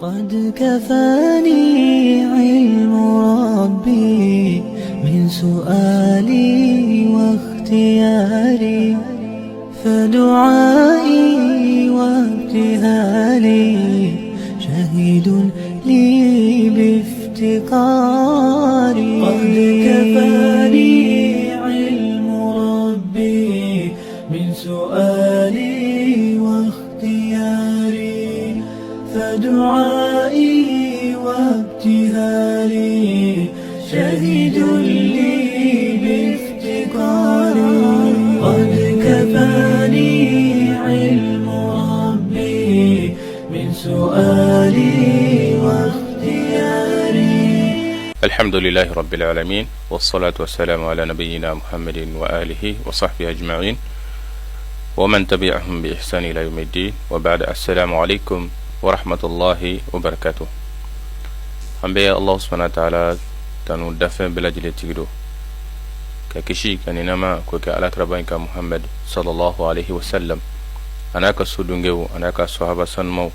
قد كفاني علم ربي من سؤالي واختياري فدعائي وابتهالي شهيد لي بافتقاري قد كفاني علم ربي من سؤالي واختياري فدعائي وابتهالي شهيد لي بافتقاري قد كفاني علم ربي من سؤالي واختياري. الحمد لله رب العالمين، والصلاة والسلام على نبينا محمد وآله وصحبه أجمعين ومن تبعهم بإحسان إلى يوم الدين، وبعد. السلام عليكم ورحمة الله وبركاته. أنبياء الله سبحانه وتعالى تنو دفن بلجل تيرو ككشي كنينما كوكا على كربانك محمد صلى الله عليه وسلم أنا كسودونجو أنا كصحابة سنمو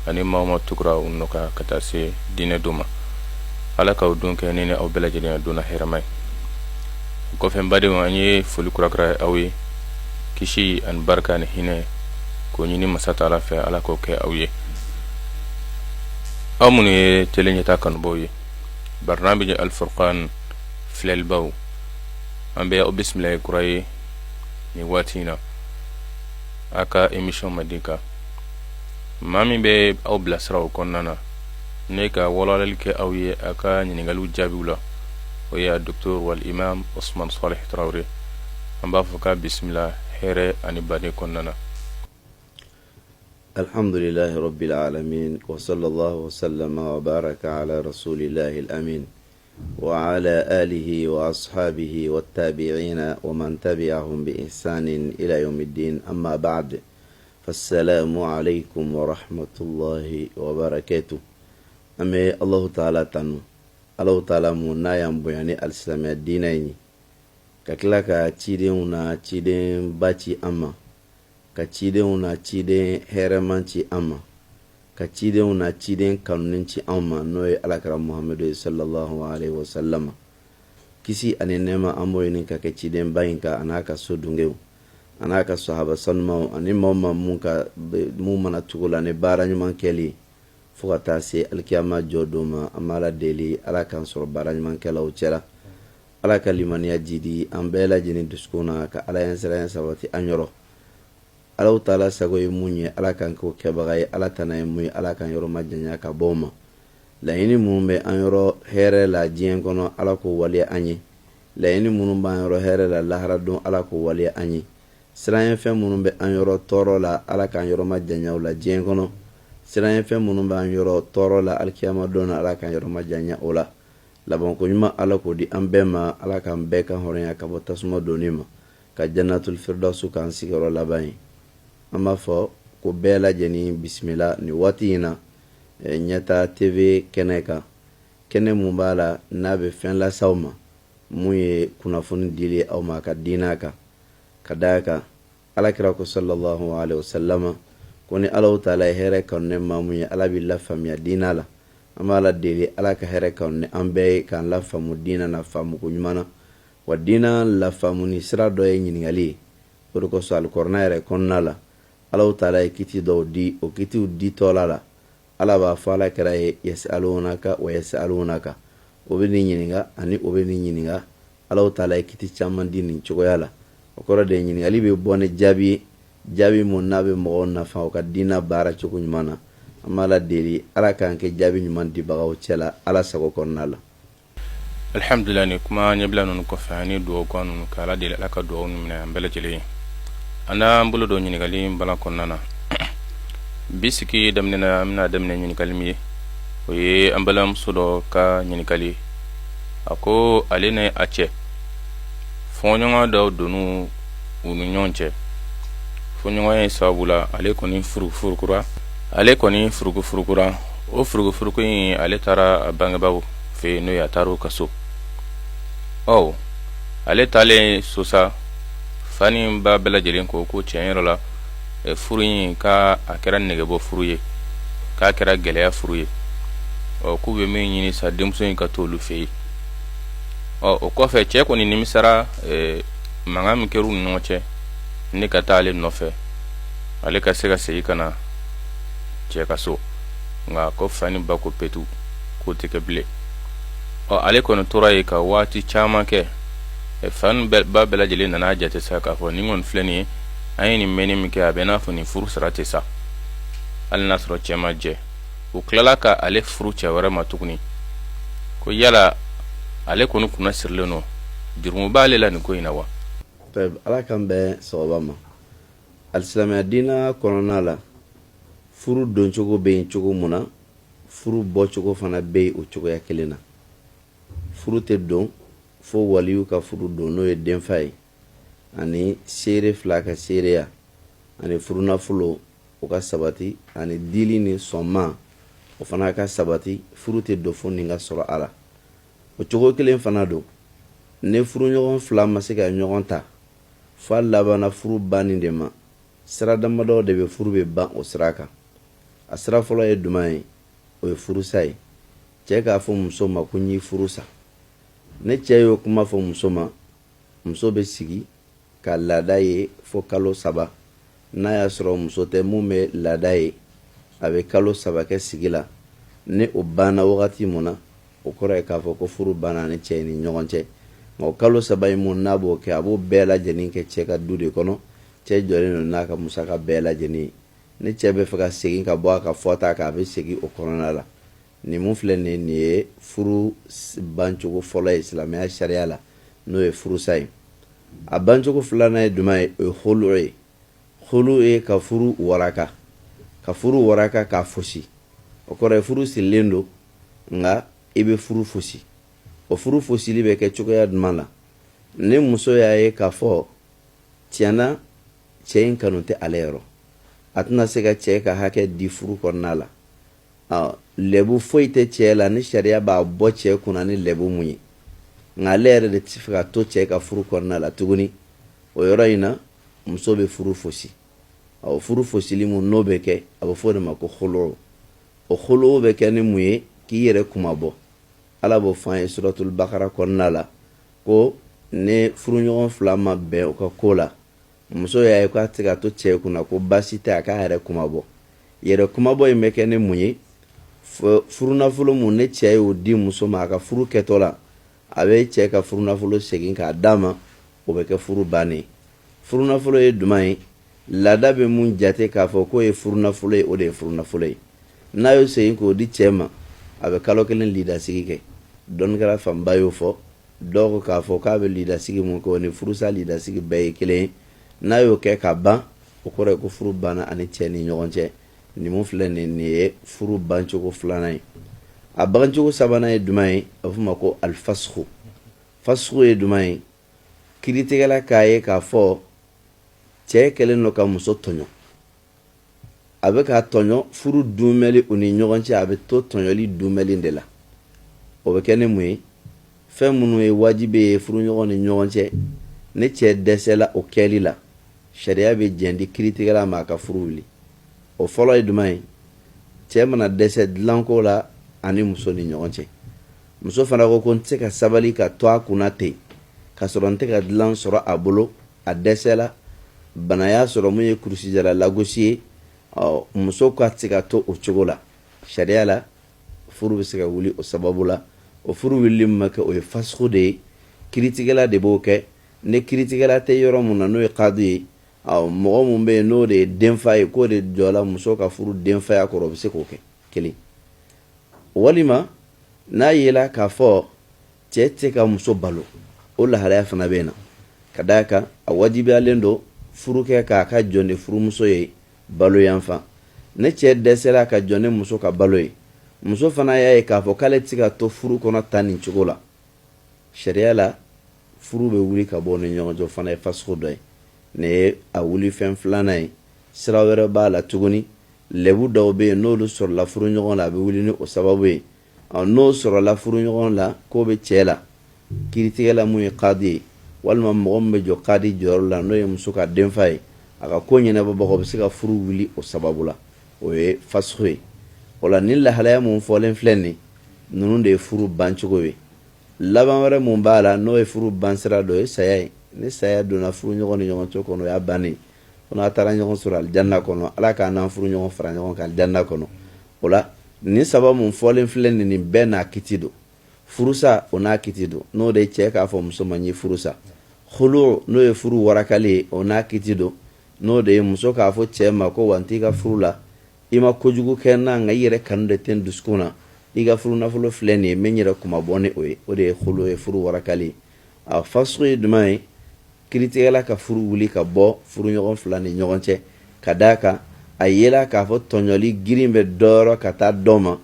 أني ما تكرا ونوكا كتاسي دين دوما على كودون كنينة أو بلجل دون هرمي كوفن بدي واني فلو كراكرا أوي كشي أن بركان هنا كونيني مساتالا في على كوكا أوي أمني تلين يتاكن بوي برنامج الفرقان في البو أنبياء بسم الله كراي نواتينا أكا إميشون مديكا مامي بي أو بلاسراو كوننا نيكا ولا للك أوي أكا نينغالو جابولا ويا الدكتور والإمام عثمان صالح تراوري أنبافكا بسم الله هيري أني بادي كوننا. الحمد لله رب العالمين، وصلى الله وسلم وبارك على رسول الله الأمين وعلى آله وأصحابه والتابعين ومن تبعهم بإحسان إلى يوم الدين. أما بعد، فالسلام عليكم ورحمة الله وبركاته. أمي الله تعالى تنو الله تعالى منا ينبغي الإسلام الدينين ككلاكا تشيدين تشيدين باتي أما ka cidenw na ciden hɛrɛman ci an ma, ka cidenw na ciden kanunin ci an ma, n'o ye alakira muhamadu sallallahu alaihi wasallama. Kisi ani nɛɛma an b'o ɲini ka kɛ ciden ba in ka an'a ka so dungew an'a ka sahaba sanumaw ani maa ma mun mana tugu la ni baara ɲuman kɛli fo ka taa se alikiyama jɔ don ma. An b'a la deli ala k'an sɔrɔ baara ɲuman kɛlaw cɛla, ala ka limaniya jidi an bɛɛ lajɛlen dusukun na, ka ala ɲɛ sira sabati an yɔrɔ. Ala taala sago ye mun ye ala kan k'o kɛbaga ye, ala tana ye mun ye ala kan yɔrɔ ma janya ka bɔ o ma. Laɲini minnu bɛ an yɔrɔ hɛrɛ la diɲɛ kɔnɔ ala k'o waleya an ye, laɲini minnu b'an yɔrɔ hɛrɛ la lahara don ala k'o waleya an ye, siranyɛfɛn minnu bɛ an yɔrɔ tɔɔrɔ la ala kan yɔrɔ ma janya o la diɲɛ kɔnɔ, siranyɛfɛn minnu b'an yɔrɔ tɔɔrɔ la alikiyama don na ala kan yɔrɔ ma janya o la. Labanko ɲuman ala k'o di an bɛɛ ma, ala k'an bɛɛ kan hɔrɔnya ka bɔ tasuma donni ma, ka jannatul firdausu k'an sigiyɔrɔ laban ye. An b'a fɔ ko bɛɛ lajɛlen bisimila ni waati in na ɲɛta TV kɛnɛ kan, kɛnɛ mun b'a la n'a bɛ fɛn lasaw ma mun ye kunnafoni dili aw ma ka diinɛ kan, ka d'a kan alakira ko sallallahu alaihi wasallama ko ni ala taala ye hɛrɛ kanu ne maa mun ye ala b'i lafaamuya diinɛ la. An b'a la deli ala ka hɛrɛ kanu ne an bɛɛ ye k'an lafaamu diinɛ na faamuko ɲuman na, wa diinɛ lafaamu ni sira dɔ ye ɲininkali ye. O de kosɔn alikɔrɔna yɛrɛ kɔnɔna la ala taala ye kiti dɔw di, o kitiw ditɔla la ala b'a fɔ ala kɛra ye yasalunaka wa yasalunaka, o bɛ nin ɲininka ani o bɛ nin ɲininka. ala taala ye kiti caman di nin cogoya la. O kɔrɔ de ɲininkali bɛ bɔ ni jaabi ye, jaabi mun n'a bɛ mɔgɔw nafa o ka diinɛ baara cogo ɲuman na. An b'a la deli ala k'an kɛ jaabi ɲuman dibagaw cɛla ala sago kɔnɔna la. Alhamdulillah, ni kuma ɲɛbila ninnu kɔfɛ ani dugawu kan ninnu ka ala deli ala ka dugawu ninnu minɛ an bɛɛ lajɛlen. Ana bolo do ɲininkali bala kɔnɔna na. Bisiki daminɛna an bɛna daminɛ ɲininkali min ye, o ye an balimamuso dɔ ka ɲininkali. A ko ale ni a cɛ fɔɲɔgɔn dɔw donu u ni ɲɔgɔn cɛ. Fɔɲɔgɔnya in sababu la ale kɔni furukura. O furuku in ale taara a bangebaaw fɛ n'o ye a taara u ka so. Ale taalen so sa, fani ba bɛɛ lajɛlen ko tiɲɛ yɛrɛ la furu in ka a kɛra negebɔ furu ye. k'a kɛra gɛlɛya furu ye k'u bɛ min ɲini sa denmuso in ka t'olu fɛ yen o kɔfɛ cɛ kɔni nimisara mankan min kɛra u ni ɲɔgɔn cɛ ne ka taa ale nɔfɛ ale ka se ka segin ka na cɛ ka so nka ko fa ni ba ko petu k'o tɛ kɛ bilen ale kɔni tora yen ka waati caman kɛ fa ni ba bɛɛ lajɛlen nana jate sa k'a fɔ nin kɔni filɛ nin ye an ye nin mɛnni min kɛ a bɛ n'a fɔ nin furu sara tɛ sa hali n'a sɔrɔ cɛ ma jɛ u tilala ka ale furu cɛ wɛrɛ ma tuguni ko yala ale kɔni kunna sirilen nɔ jurumu b'ale la nin ko in na wa ala kan bɛn sababa ma alisilamɛya diina kɔnɔna la furu doncogo bɛ yen cogo mun na furu bɔcogo fana bɛ yen o cogoya kelen na furu tɛ don fo waliyu ka furu don n'o ye denfa ye ani seere fila ka seereya ani furu nafolo o ka sabati ani dili ni sɔnma o fana ka sabati furu tɛ don fo nin ka sɔrɔ a la o cogo kelen fana don ne furuɲɔgɔn fila ma se ka ɲɔgɔn ta fa labanna furu banni de ma sira damadɔ de bɛ furu bɛ ban o sira kan a sira fɔlɔ ye duman ye o ye furusa ye cɛ k'a fɔ muso ma ko n y'i furu sa ne cɛ y'o kuma fɔ muso ma muso bɛ sigi ka laada ye fo kalo 3 n'a y'a sɔrɔ muso tɛ mun bɛ laada ye a bɛ kalo 3 kɛ sigi la ne o banna wagati mun na o kɔrɔ ye k'a fɔ ko furu banna ni cɛ ni ɲɔgɔn cɛ nka o kalo 3 in mun n'a b'o kɛ a b'o bɛɛ lajɛlen kɛ cɛ ka du de kɔnɔ cɛ jɔlen don n'a ka musaka bɛɛ lajɛlen ye ni cɛ bɛ fɛ ka segin ka bɔ a ka fɔta kan a bɛ segin o kɔnɔna la nin mun filɛ nin ye furu bancogo fɔlɔ ye silamɛya sariya la n'o ye furusa ye a bancogo filanan ye duman ye o ye hulu ye hulu ye ka furu waraka k'a fosi o kɔrɔ ye furu sirilen don nka i bɛ furu fosi o furu fosili bɛ kɛ cogoya duman la ni muso y'a ye k'a fɔ tiɲɛna cɛ in kanu tɛ ale yɔrɔ a tɛna se ka cɛ ka hakɛ di furu kɔnɔna la lɛbu foyi tɛ cɛ la ni sariya b'a bɔ cɛ kunna ni lɛbu mun ye nka ale yɛrɛ de tɛ fɛ ka to cɛ ka furu kɔnɔna la tuguni o yɔrɔ in na muso bɛ furu fosi o furu fosili mun n'o bɛ kɛ a bɛ fɔ o de ma ko holo o holo bɛ kɛ ni mun ye k'i yɛrɛ kuma bɔ ala b'o fɔ an ye suratul bakara kɔnɔna la ko ne furuɲɔgɔn fila ma bɛn o ka ko la muso y'a ye k'a tɛ ka to cɛ kunna ko baasi tɛ a k'a yɛrɛ kuma bɔ yɛrɛ kumabɔ in bɛ kɛ ni mun ye furu nafolo mun ne cɛ y'o di muso ma a ka furu kɛtɔ la a bɛ cɛ ka furu nafolo segin k'a d'a ma o bɛ kɛ furu bannen furu nafolo ye duman ye laada bɛ mun jate k'a fɔ k'o ye furu nafolo ye o de ye furu nafolo ye n'a y'o segin k'o di cɛ ma a bɛ kalo 1 lidasigi kɛ dɔnnikɛla fanba y'o fɔ dɔw ko k'a fɔ k'a bɛ lidasigi mun kɛ o ni furusa lidasigi bɛɛ ye kelen ye n'a y'o kɛ ka ban o kɔrɔ ye ko furu banna ani cɛ ni ɲɔgɔn cɛ nin mun filɛ nin ye furu bancogo filanan ye a bancogo sabanan ye duman ye a bɛ f'o ma ko alifasuku fasuku ye duman ye kiritigɛla k'a ye k'a fɔ cɛ kɛlen don ka muso tɔɲɔ a bɛ ka tɔɲɔ furu dunmɛli u ni ɲɔgɔn cɛ a bɛ to tɔɲɔli dunmɛli de la o bɛ kɛ ni mun ye fɛn minnu ye wajibi ye furuɲɔgɔn ni ɲɔgɔn cɛ ni cɛ dɛsɛla o kɛli la sariya bɛ jɛn di kiritigɛla ma a ka furu wuli o fɔlɔ ye duman ye cɛ mana dɛsɛ dilanko la ani muso ni ɲɔgɔn cɛ muso fana ko n tɛ se ka sabali ka to a kunna ten ka sɔrɔ n tɛ ka dilan sɔrɔ a bolo a dɛsɛla bana y'a sɔrɔ mun ye kurusijala lagosi ye muso ka se ka to o cogo la sariya la furu bɛ se ka wuli o sababu la o furu wulili min ma kɛ o ye fasuku de ye kiritigɛla de b'o kɛ ni kiritigɛla tɛ yɔrɔ mun na n'o ye kadi ye mɔgɔ mun bɛ yen n'o de ye denfa ye k'o de jɔla muso ka furu denfaya kɔrɔ o bɛ se k'o kɛ kelen walima n'a yela k'a fɔ cɛ tɛ ka muso balo o lahalaya fana bɛ yen na ka d'a kan a wajibiyalen don furu kɛ k'a ka jɔn ni furumuso ye balo yanfan ne cɛ dɛsɛra ka jɔn ni muso ka balo ye muso fana y'a ye k'a fɔ k'ale tɛ se ka to furu kɔnɔ tan nin cogo la sariya la furu bɛ wuli ka bɔ ni ɲɔgɔn cɛ o fana ye fasuku dɔ ye nin ye a wuli fɛn filanan ye sira wɛrɛ b'a la tuguni lɛbu dɔw bɛ yen n'olu sɔrɔla furu ɲɔgɔn la a bɛ wuli ni o sababu ye n'o sɔrɔla furu ɲɔgɔn la k'o bɛ cɛ la kiritigɛla mun ye kadi ye walima mɔgɔ min bɛ jɔ kadi jɔyɔrɔ la n'o ye muso ka denfa ye a ka ko ɲɛnabɔbagaw bɛ se ka furu wuli o sababu la o ye fasuku ye wala ni lahalaya mun fɔlen filɛ nin ninnu de ye furu bancogo ye laban wɛrɛ mun b'a la n'o ye furu bansira dɔ ye saya ye ni saya donna furu ɲɔgɔn ni ɲɔgɔn cɛ kɔnɔ o y'a bannen ko n'a taara ɲɔgɔn sɔrɔ alijanna kɔnɔ ala k'an n'an furu ɲɔgɔn fara ɲɔgɔn kan alijanna kɔnɔ o la nin saba mun fɔlen filɛ nin bɛɛ n'a kiti don furusa o n'a kiti don n'o de ye cɛ k'a fɔ muso ma n ye furusa khulu n'o ye furu warakali ye o n'a kiti don n'o de ye muso k'a fɔ cɛ ma ko wa n t'i ka furu la i ma kojugu kɛ na nka i yɛrɛ kanu de tɛ n dusukun na i ka furu nafolo filɛ nin ye n bɛ n yɛrɛ kuma bɔ ni o ye o de ye khulu ye furu warakali ye a fasugu ye jumɛn ye kiritigɛla ka furu wuli ka bɔ furu ɲɔgɔn fila ni ɲɔgɔn cɛ ka d'a kan a yela k'a fɔ tɔɲɔli girin bɛ dɔ yɔrɔ ka taa dɔ ma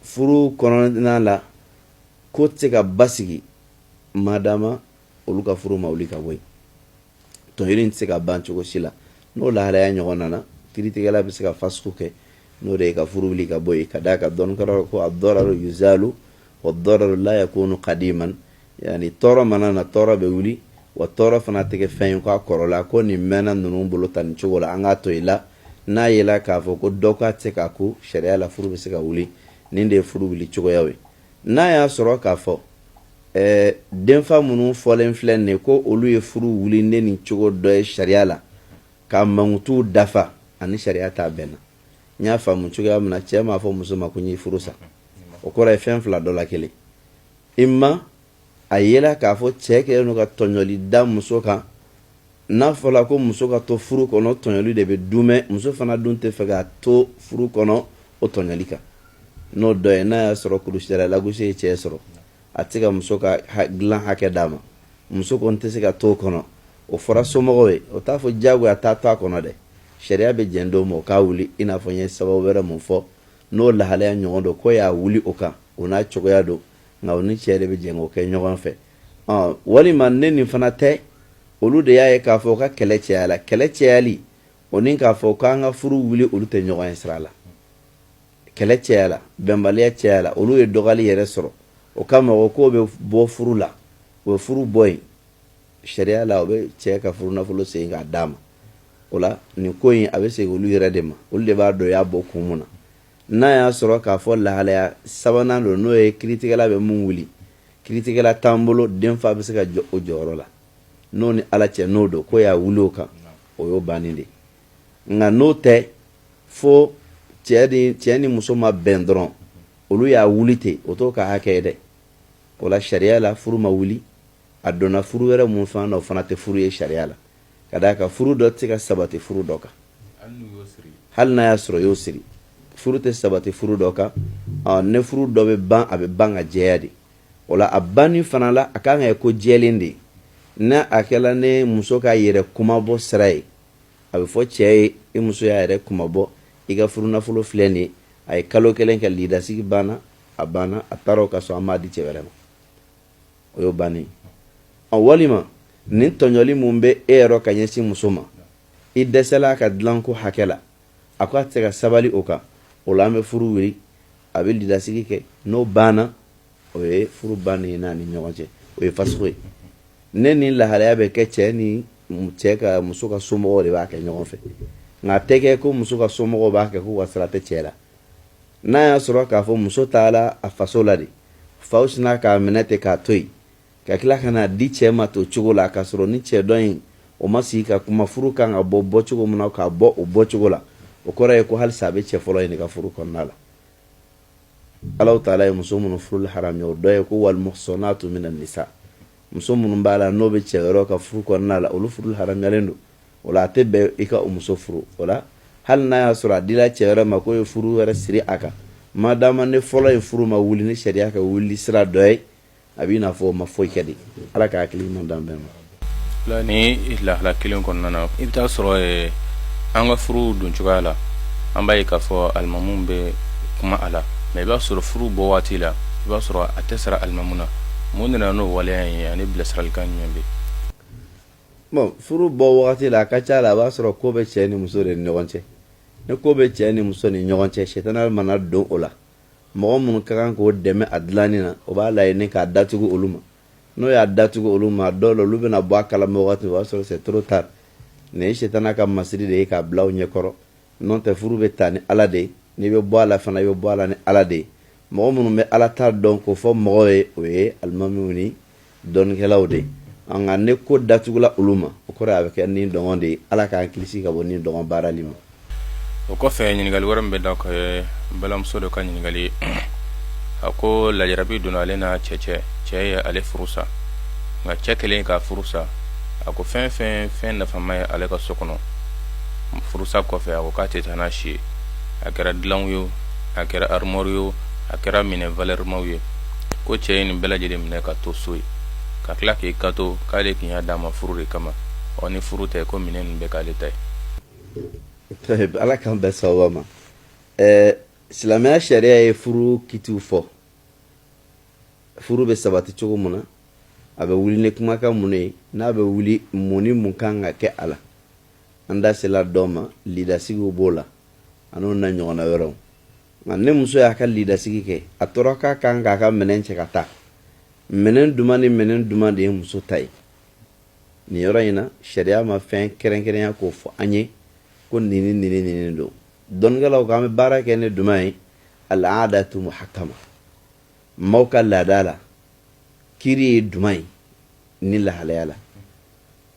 furu kɔnɔna la ko tɛ se ka basigi madama olu ka furu ma wuli ka bɔ yen tɔɲɔli tɛ se ka ban cogo si la n'o lahalaya ɲɔgɔn nana kiritigɛla bɛ se ka fasugu kɛ n'o de ye ka furu wuli ka bɔ yen ka d'a kan dɔnnikɛlaw ko ad-dararu yuzalu wad-dararu la yakunu qadiman yani tɔɔrɔ mana na tɔɔrɔ bɛ wuli wa tɔɔrɔ fana tɛ kɛ fɛn ye k'a kɔrɔla ko nin mɛnna ninnu bolo ta nin cogo la an k'a to i la n'a yela k'a fɔ ko dɔ k'a tɛ se k'a ko sariya la furu bɛ se ka wuli nin de ye furu wuli cogoyaw ye n'a y'a sɔrɔ k'a fɔ denfa minnu fɔlen filɛ nin ye ko olu ye furu wuli ne nin cogo dɔ ye sariya la ka mankutu dafa ani sariya t'a bɛn na n y'a faamu cogoya min na cɛ m'a fɔ muso ma ko n ye furu sa o kɔrɔ ye fɛn fila dɔ la kelen imma a yela k'a fɔ cɛ kɛlen don ka tɔɲɔli da muso kan n'a fɔla ko muso ka to furu kɔnɔ tɔɲɔli de bɛ dumɛ muso fana dun tɛ fɛ k'a to furu kɔnɔ o tɔɲɔli kan n'o dɔ ye n'a y'a sɔrɔ kulusijala lagosi ye cɛ sɔrɔ a tɛ se ka muso ka dilan hakɛ d'a ma muso kɔni tɛ se ka to o kɔnɔ o fɔra somɔgɔw ye o t'a fɔ diyagoya t'a to a kɔnɔ dɛ sariya bɛ jɛn dɔw ma o k'a wuli i n'a fɔ n ye sababu wɛrɛ mun fɔ n'o lahalaya ɲɔgɔn don ko y'a wuli o kan o n'a cogoya don nka o ni cɛ de bɛ jɛn o kɛ ɲɔgɔn fɛ walima ne nin fana tɛ olu de y'a ye k'a fɔ ka kɛlɛ cɛya la kɛlɛ cɛyali o ni k'a fɔ k'an ka furu wuli olu tɛ ɲɔgɔn ye sira la kɛlɛ cɛya la bɛnbaliya cɛya la olu ye dɔgɔli yɛrɛ sɔrɔ o kama o k'o bɛ bɔ furu la o bɛ furu bɔ yen sariya la o bɛ cɛ ka furu nafolo segin k'a d'a ma o la nin ko in a bɛ segin olu yɛrɛ de ma olu de b'a dɔn y'a bɔ kun mun na n'a y'a sɔrɔ k'a fɔ lahalaya sabanan don n'o ye kiritigɛla bɛ mun wuli kiritigɛla t'an bolo denfa bɛ se ka jɔ o jɔyɔrɔ la n'o ni ala cɛ n'o don ko y'a wuli o kan o y'o bannen de nka n'o tɛ fo cɛ ni muso ma bɛn dɔrɔn olu y'a wuli ten o t'o ka hakɛ ye dɛ o la sariya la furu ma wuli a donna furu wɛrɛ mun fana na o fana tɛ furu ye sariya la ka d'a kan furu dɔ tɛ se ka sabati furu dɔ kan hali n'a y'a sɔrɔ y'o siri furu tɛ sabati furu dɔ kan ne furu dɔ bɛ ban a bɛ ban ka jɛya de o la a banni fana la a kan ka kɛ ko jɛlen de n'a a kɛla ne muso ka yɛrɛ kumabɔ sira ye a bɛ fɔ cɛ ye i muso y'a yɛrɛ kumabɔ i ka furu nafolo filɛ nin ye a ye kalo kelen kɛ lidasigi banna a banna a taara o ka so an b'a di cɛ wɛrɛ ma o y'o bannen walima nin tɔɲɔli mun bɛ e yɛrɛ ka ɲɛsin muso ma i dɛsɛla a ka dilanko hakɛ la a ko a tɛ se ka sabali o kan o la an bɛ furu wuli a bɛ lidasigi kɛ n'o banna o ye furu bannen ye n'a ni ɲɔgɔn cɛ o ye fasugu ye ne ni lahalaya bɛ kɛ cɛ ni cɛ ka muso ka somɔgɔw de b'a kɛ ɲɔgɔn fɛ nka a tɛ kɛ ko muso ka somɔgɔw b'a kɛ ko wa sira tɛ cɛ la n'a y'a sɔrɔ k'a fɔ muso taara a faso la de faw sina k'a minɛ ten k'a to yen ka tila ka n'a di cɛ ma to cogo la k'a sɔrɔ ni cɛ dɔ in o ma sigi ka kuma furu kan ka bɔ bɔcogo min na k'a bɔ o bɔcogo la o kɔrɔ ye ko halisa a bɛ cɛ fɔlɔ ɲini ka furu kɔnɔna la Allahu taala ye muso minnu furuli haram ye o dɔ ye ko wal muhsanatu minan nisa muso minnu b'a la n'o bɛ cɛ wɛrɛw ka furu kɔnɔna la olu furuli haramuyalen don o la a tɛ bɛn i ka o muso furu o la hali n'a y'a sɔrɔ a dila cɛ wɛrɛ ma ko ye furu wɛrɛ siri a kan madama ne fɔlɔ ye furu ma wuli ni sariya ka wuli sira dɔ ye a b'i n'a fɔ o ma foyi kɛ de ala ka hakili ɲuman d'an bɛɛ ma. La ni lahala kelen kɔnɔna na i bɛ taa sɔrɔ an ka furu don cogoya la an b'a ye k'a fɔ alimamuw bɛ kuma a la mɛ i b'a sɔrɔ furu bɔ waati la i b'a sɔrɔ a tɛ sara alimamu na mun nana n'o waleya ye ani bilasiralikan jumɛn bɛ bon furu bɔ wagati la a ka ca la a b'a sɔrɔ ko bɛ cɛ ni muso de ni ɲɔgɔn cɛ ni ko bɛ cɛ ni muso ni ɲɔgɔn cɛ sɛtana mana don o la mɔgɔ minnu ka kan k'o dɛmɛ a dilanni na o b'a laɲini k'a datugu olu ma n'o y'a datugu olu ma dɔw la olu bɛna bɔ a kalama wagati o b'a sɔrɔ c'est trop tard nin ye sɛtana ka masiri de ye k'a bila u ɲɛkɔrɔ n'o tɛ furu bɛ taa ni ala de ye n'i bɛ bɔ a la fana i bɛ bɔ a la ni ala de ye mɔgɔ minnu bɛ ala ta dɔn k'o fɔ mɔgɔw ye o ye alimamiw ni dɔnnikɛlaw de nka ne ko datugula olu ma o kɔrɔ a bɛ kɛ ni dɔngɔn de ye ala k'an kilisi ka bɔ ni dɔngɔn baarali ma o kɔfɛ ɲininkali wɛrɛ min bɛ da ka ye balimamuso dɔ ka ɲininkali a ko lajarabi donna ale n'a cɛ ye ale furusa nka cɛ kelen ka furusa a ko fɛn nafama ye ale ka so kɔnɔ furusa kɔfɛ a ko k'a tɛ taa n'a si ye a kɛra dilanw ye a kɛra armoire ye a kɛra minɛn valeur ye ko cɛ ye nin bɛɛ lajɛlen minɛ ka to so ye ka tila k'i kato k'ale tun y'a d'a ma furu de kama ni furu tɛ ko minɛn ninnu bɛɛ k'ale ta ye. ala k'an bɛɛ sababa ma silamɛya sariya ye furu kitiw fɔ furu bɛ sabati cogo min na a bɛ wuli ni kumakan mun ye n'a bɛ wuli mun ni mun kan ka kɛ a la an da sela dɔ ma lidasigiw b'o la an'o na ɲɔgɔnna wɛrɛw nka ne muso y'a ka lidasigi kɛ a tora k'a kan k'a ka minɛn cɛ ka taa minɛn duman ni minɛn duman de ye muso ta ye nin yɔrɔ in na sariya ma fɛn kɛrɛnkɛrɛnya k'o fɔ an ye ko nin don dɔnnikɛlaw k'an bɛ baara kɛ ni duman ye al-aadatu muhakkama maaw ka laada la kiri ye duman ye ni lahalaya la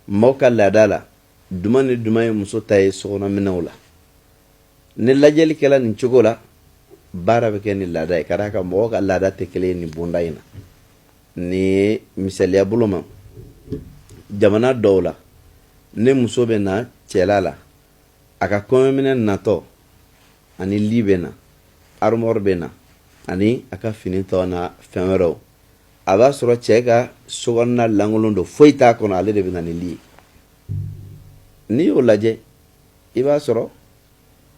maaw ka laada la duman ni duman ye muso ta ye sokɔnɔminɛnw la ni lajɛli kɛla nin cogo la baara bɛ kɛ ni laada ye ka d'a kan mɔgɔ ka laada tɛ kelen ye nin bonda in na nin ye misaliya bolo ma jamana dɔw la ne muso bɛ na cɛla la a ka kɔɲɔminɛ natɔ ani li bɛ na armoire bɛ na ani a ka fini tɔ na fɛn wɛrɛw a b'a sɔrɔ cɛ ka sokɔnɔna lankolon don foyi t'a kɔnɔ ale de bɛ na ni li ye n'i y'o lajɛ i b'a sɔrɔ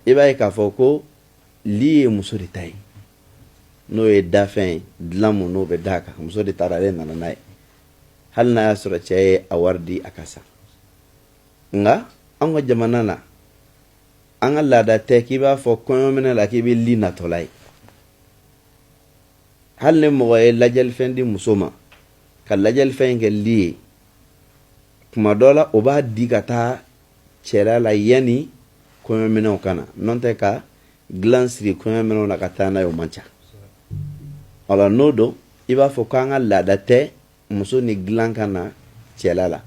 i b'a ye k'a fɔ ko li ye muso de ta ye n'o ye dafɛn ye dilan mun n'o bɛ d'a kan muso de taara ale nana n'a ye hali n'a y'a sɔrɔ cɛ ye a wari di a ka sa nka an ka jamana na an ka laada tɛ k'i b'a fɔ kɔɲɔminɛ la k'i bɛ li natɔla ye hali ni mɔgɔ ye lajɛlifɛn di muso ma ka lajɛlifɛn in kɛ li ye kuma dɔ la o b'a di ka taa cɛla la yanni kɔɲɔminɛw ka na n'o tɛ ka dilan siri kɔɲɔminɛw na ka taa n'a ye o man ca ola n'o don i b'a fɔ k'an ka laada tɛ muso ni dilan ka na cɛla la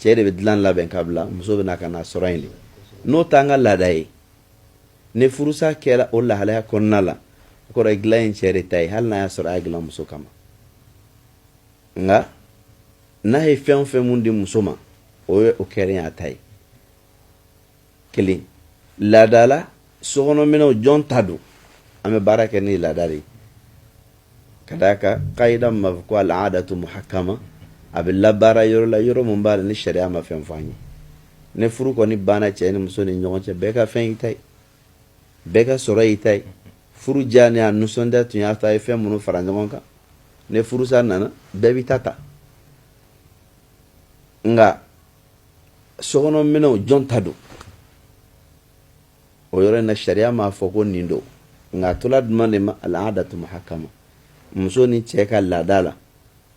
cɛ de bɛ dilan labɛn ka bila muso bɛ na ka na sɔrɔ yen de n'o t'an ka laada ye ni furusa kɛra o lahalaya kɔnɔna la o kɔrɔ ye dilan in cɛ de ta ye hali n'a y'a sɔrɔ a ye dilan muso kama nka n'a ye fɛn o fɛn mun di muso ma o ye o kɛlen a ta ye kelen laada la sokɔnɔminɛw jɔn ta don an bɛ baara kɛ ni laada de ye ka d'a kan kayida min b'a fɔ ko al-aadatu muhakkama a bɛ labaara yɔrɔ la yɔrɔ min b'a la ni sariya ma fɛn fɔ an ye ni furu kɔni banna cɛ ni muso ni ɲɔgɔn cɛ bɛɛ ka fɛn y'i ta ye bɛɛ ka sɔrɔ y'i ta ye furu diya ni a nisɔndiya tun y'a ta ye fɛn minnu fara ɲɔgɔn kan ni furusa nana bɛɛ b'i ta nka sokɔnɔminɛw jɔn ta don o yɔrɔ in na sariya m'a fɔ ko nin don nka a tola duman de ma al-aadatu muhakkama muso ni cɛ ka laada la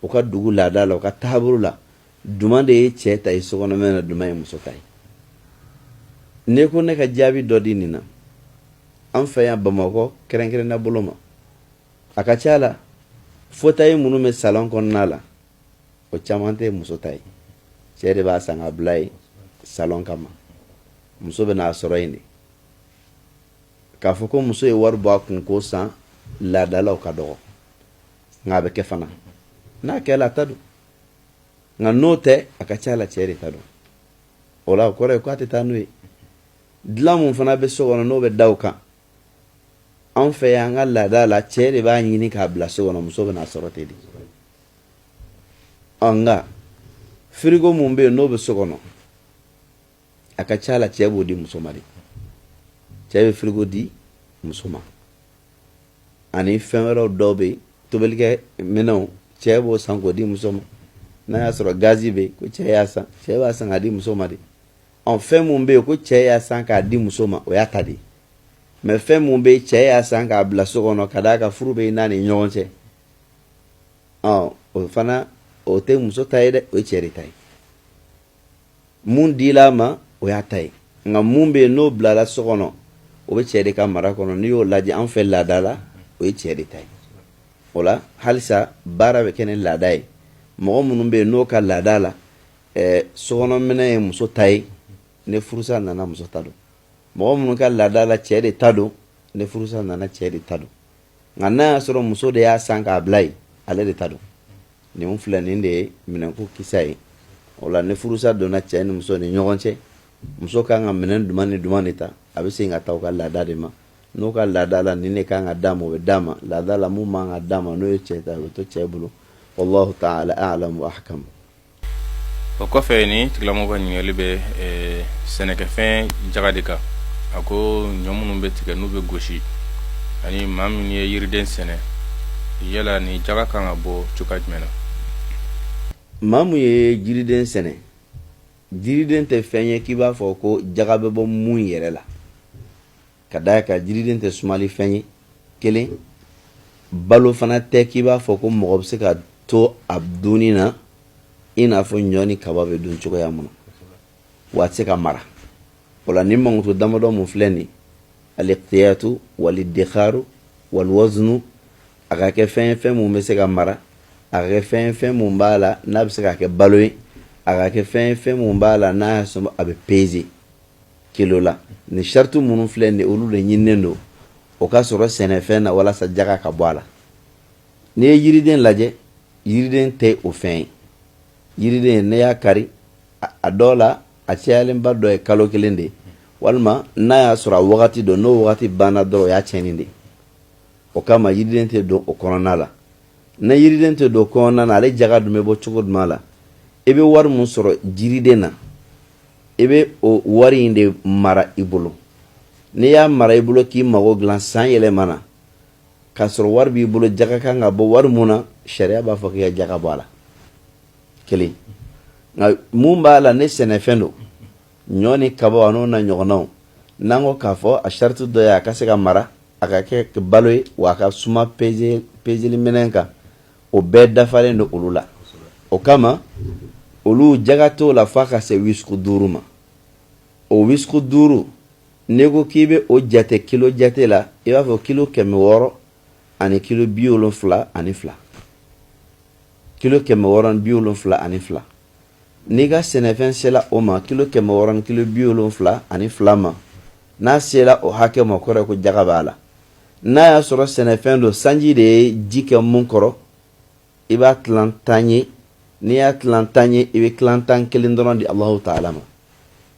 u ka dugu laada la u ka taabolo la duman de ye cɛ ta ye sokɔnɔminɛ na duman ye muso ta ye ne ko ne ka jaabi dɔ di nin na an fɛ yan bamakɔ kɛrɛnkɛrɛnna bolo ma a ka ca la fauteuil minnu bɛ salon kɔnɔna la o caman tɛ muso ta ye cɛ de b'a san ka bila yen salon kama muso bɛ n'a sɔrɔ yen de k'a fɔ ko muso ye wari bɔ a kun k'o san laadalaw ka dɔgɔ nka a bɛ kɛ fana n'a kɛla a ta don nka n'o tɛ a ka ca la cɛ de ta don o la o kɔrɔ ye k'a tɛ taa n'o ye dilan mun fana bɛ so kɔnɔ n'o bɛ da o kan an fɛ yan an ka laada la cɛ de b'a ɲini k'a bila so kɔnɔ muso bɛ n'a sɔrɔ ten de nka firigo mun bɛ yen n'o bɛ so kɔnɔ a ka ca la cɛ b'o di muso ma de cɛ bɛ firigo di muso ma ani fɛn wɛrɛw dɔw bɛ yen tobilikɛ minɛnw cɛ b'o san k'o di muso ma n'a y'a sɔrɔ gazi bɛ yen ko cɛ y'a san cɛ b'a san k'a di muso ma de fɛn mun bɛ yen ko cɛ y'a san k'a di muso ma o y'a ta de mɛ fɛn mun bɛ yen cɛ y'a san k'a bila so kɔnɔ ka d'a kan furu bɛ n'a ni ɲɔgɔn cɛ o fana o tɛ muso ta ye dɛ o ye cɛ de ta ye mun dila a ma o y'a ta ye nka mun bɛ yen n'o bilala so kɔnɔ o be cɛ de ka mara kɔnɔ n'i y'o lajɛ an fɛ laada la o ye cɛ de ta ye o la halisa baara bɛ kɛ ni laada ye mɔgɔ minnu bɛ yen n'o ka laada la sokɔnɔminɛ ye muso ta ye ne furusa nana muso ta don mɔgɔ minnu ka laada la cɛ de ta don ne furusa nana cɛ de ta don nka n'a y'a sɔrɔ muso de y'a san k'a bila yen ale de ta don nin filɛ nin de ye minɛnko kisa ye o la ne furusa donna cɛ ni muso ni ɲɔgɔn cɛ muso kan ka minɛn duman ni duman de ta a bɛ segin ka taa u ka laada de ma n'o ka laada la nin de kan ka d'a ma o bɛ d'a ma laada la mun man ka d'a ma n'o ye cɛ ta o bɛ to cɛ bolo wallahu ta'ala a'lam wa ahkam. O kɔfɛ ni tigilamɔgɔ ka ɲininkali bɛ sɛnɛkɛfɛn jaga de kan a ko ɲɔ minnu bɛ tigɛ n'u bɛ gosi ani maa min ye yiriden sɛnɛ yala ni jaga kan ka bɔ cogoya jumɛn na. maa min ye jiriden sɛnɛ jiriden tɛ fɛn ye k'i b'a fɔ ko jaga bɛ bɔ mun yɛrɛ la ka d'a kan jiriden tɛ sumali fɛn ye kelen balo fana tɛ k'i b'a fɔ ko mɔgɔ bɛ se ka to a dunni na i n'a fɔ ɲɔ ni kaba bɛ dun cogoya mun na wa a tɛ se ka mara o la ni mankutu damadɔ mun filɛ nin al-iqtiyatu wal-iddikharu wal-waznu a ka kɛ fɛn fɛn mun bɛ se ka mara a ka kɛ fɛn fɛn mun b'a la n'a bɛ se ka kɛ balo ye a ka kɛ fɛn fɛn mun b'a la n'a y'a sɔrɔ a bɛ peser kilo la ni sariti minnu filɛ nin olu de ɲininen don o ka sɔrɔ sɛnɛfɛn na walasa jaga ka bɔ a la n'i ye yiriden lajɛ yiriden tɛ o fɛn ye yiriden ne y'a kari a dɔw la a cayalenba dɔ ye kalo kelen de walima n'a y'a sɔrɔ a wagati dɔ n'o wagati banna dɔrɔn o y'a tiɲɛni de o kama yiriden tɛ don o kɔnɔna la ne yiriden tɛ don kɔnɔna na ale jaga dun bɛ bɔ cogo jumɛn la i bɛ wari mun sɔrɔ jiriden na i bɛ o wari in de mara i bolo n'i y'a mara i bolo k'i mago dilan san yɛlɛmana k'a sɔrɔ wari b'i bolo jaga kan ka bɔ wari mun na sariya b'a fɔ k'i ka jaga bɔ a la kelen nka mun b'a la ne sɛnɛfɛn don ɲɔ ni kaba n'o na ɲɔgɔnnaw n'an ko k'a fɔ a sariti dɔ ye a ka se ka mara a ka kɛ balo ye wa a ka suma peseli minɛn kan o bɛɛ dafalen don olu la o kama olu jaga t'o la f'a ka se wisuku 5 ma o wisuku 5 n'i ko k'i bɛ o jate kilo jate la i b'a fɔ kilo 600 ani kilo 72 kilo 672 n'i ka sɛnɛfɛn sela o ma kilo 600 ni kilo 72 ma n'a sela o hakɛ ma kɔrɔ ko jaga b'a la n'a y'a sɔrɔ sɛnɛfɛn don sanji de ye ji kɛ mun kɔrɔ i b'a tilan 10 ye n'i y'a tilan 10 ye i bɛ tilan 10 kelen dɔrɔn di Allahu Ta'ala ma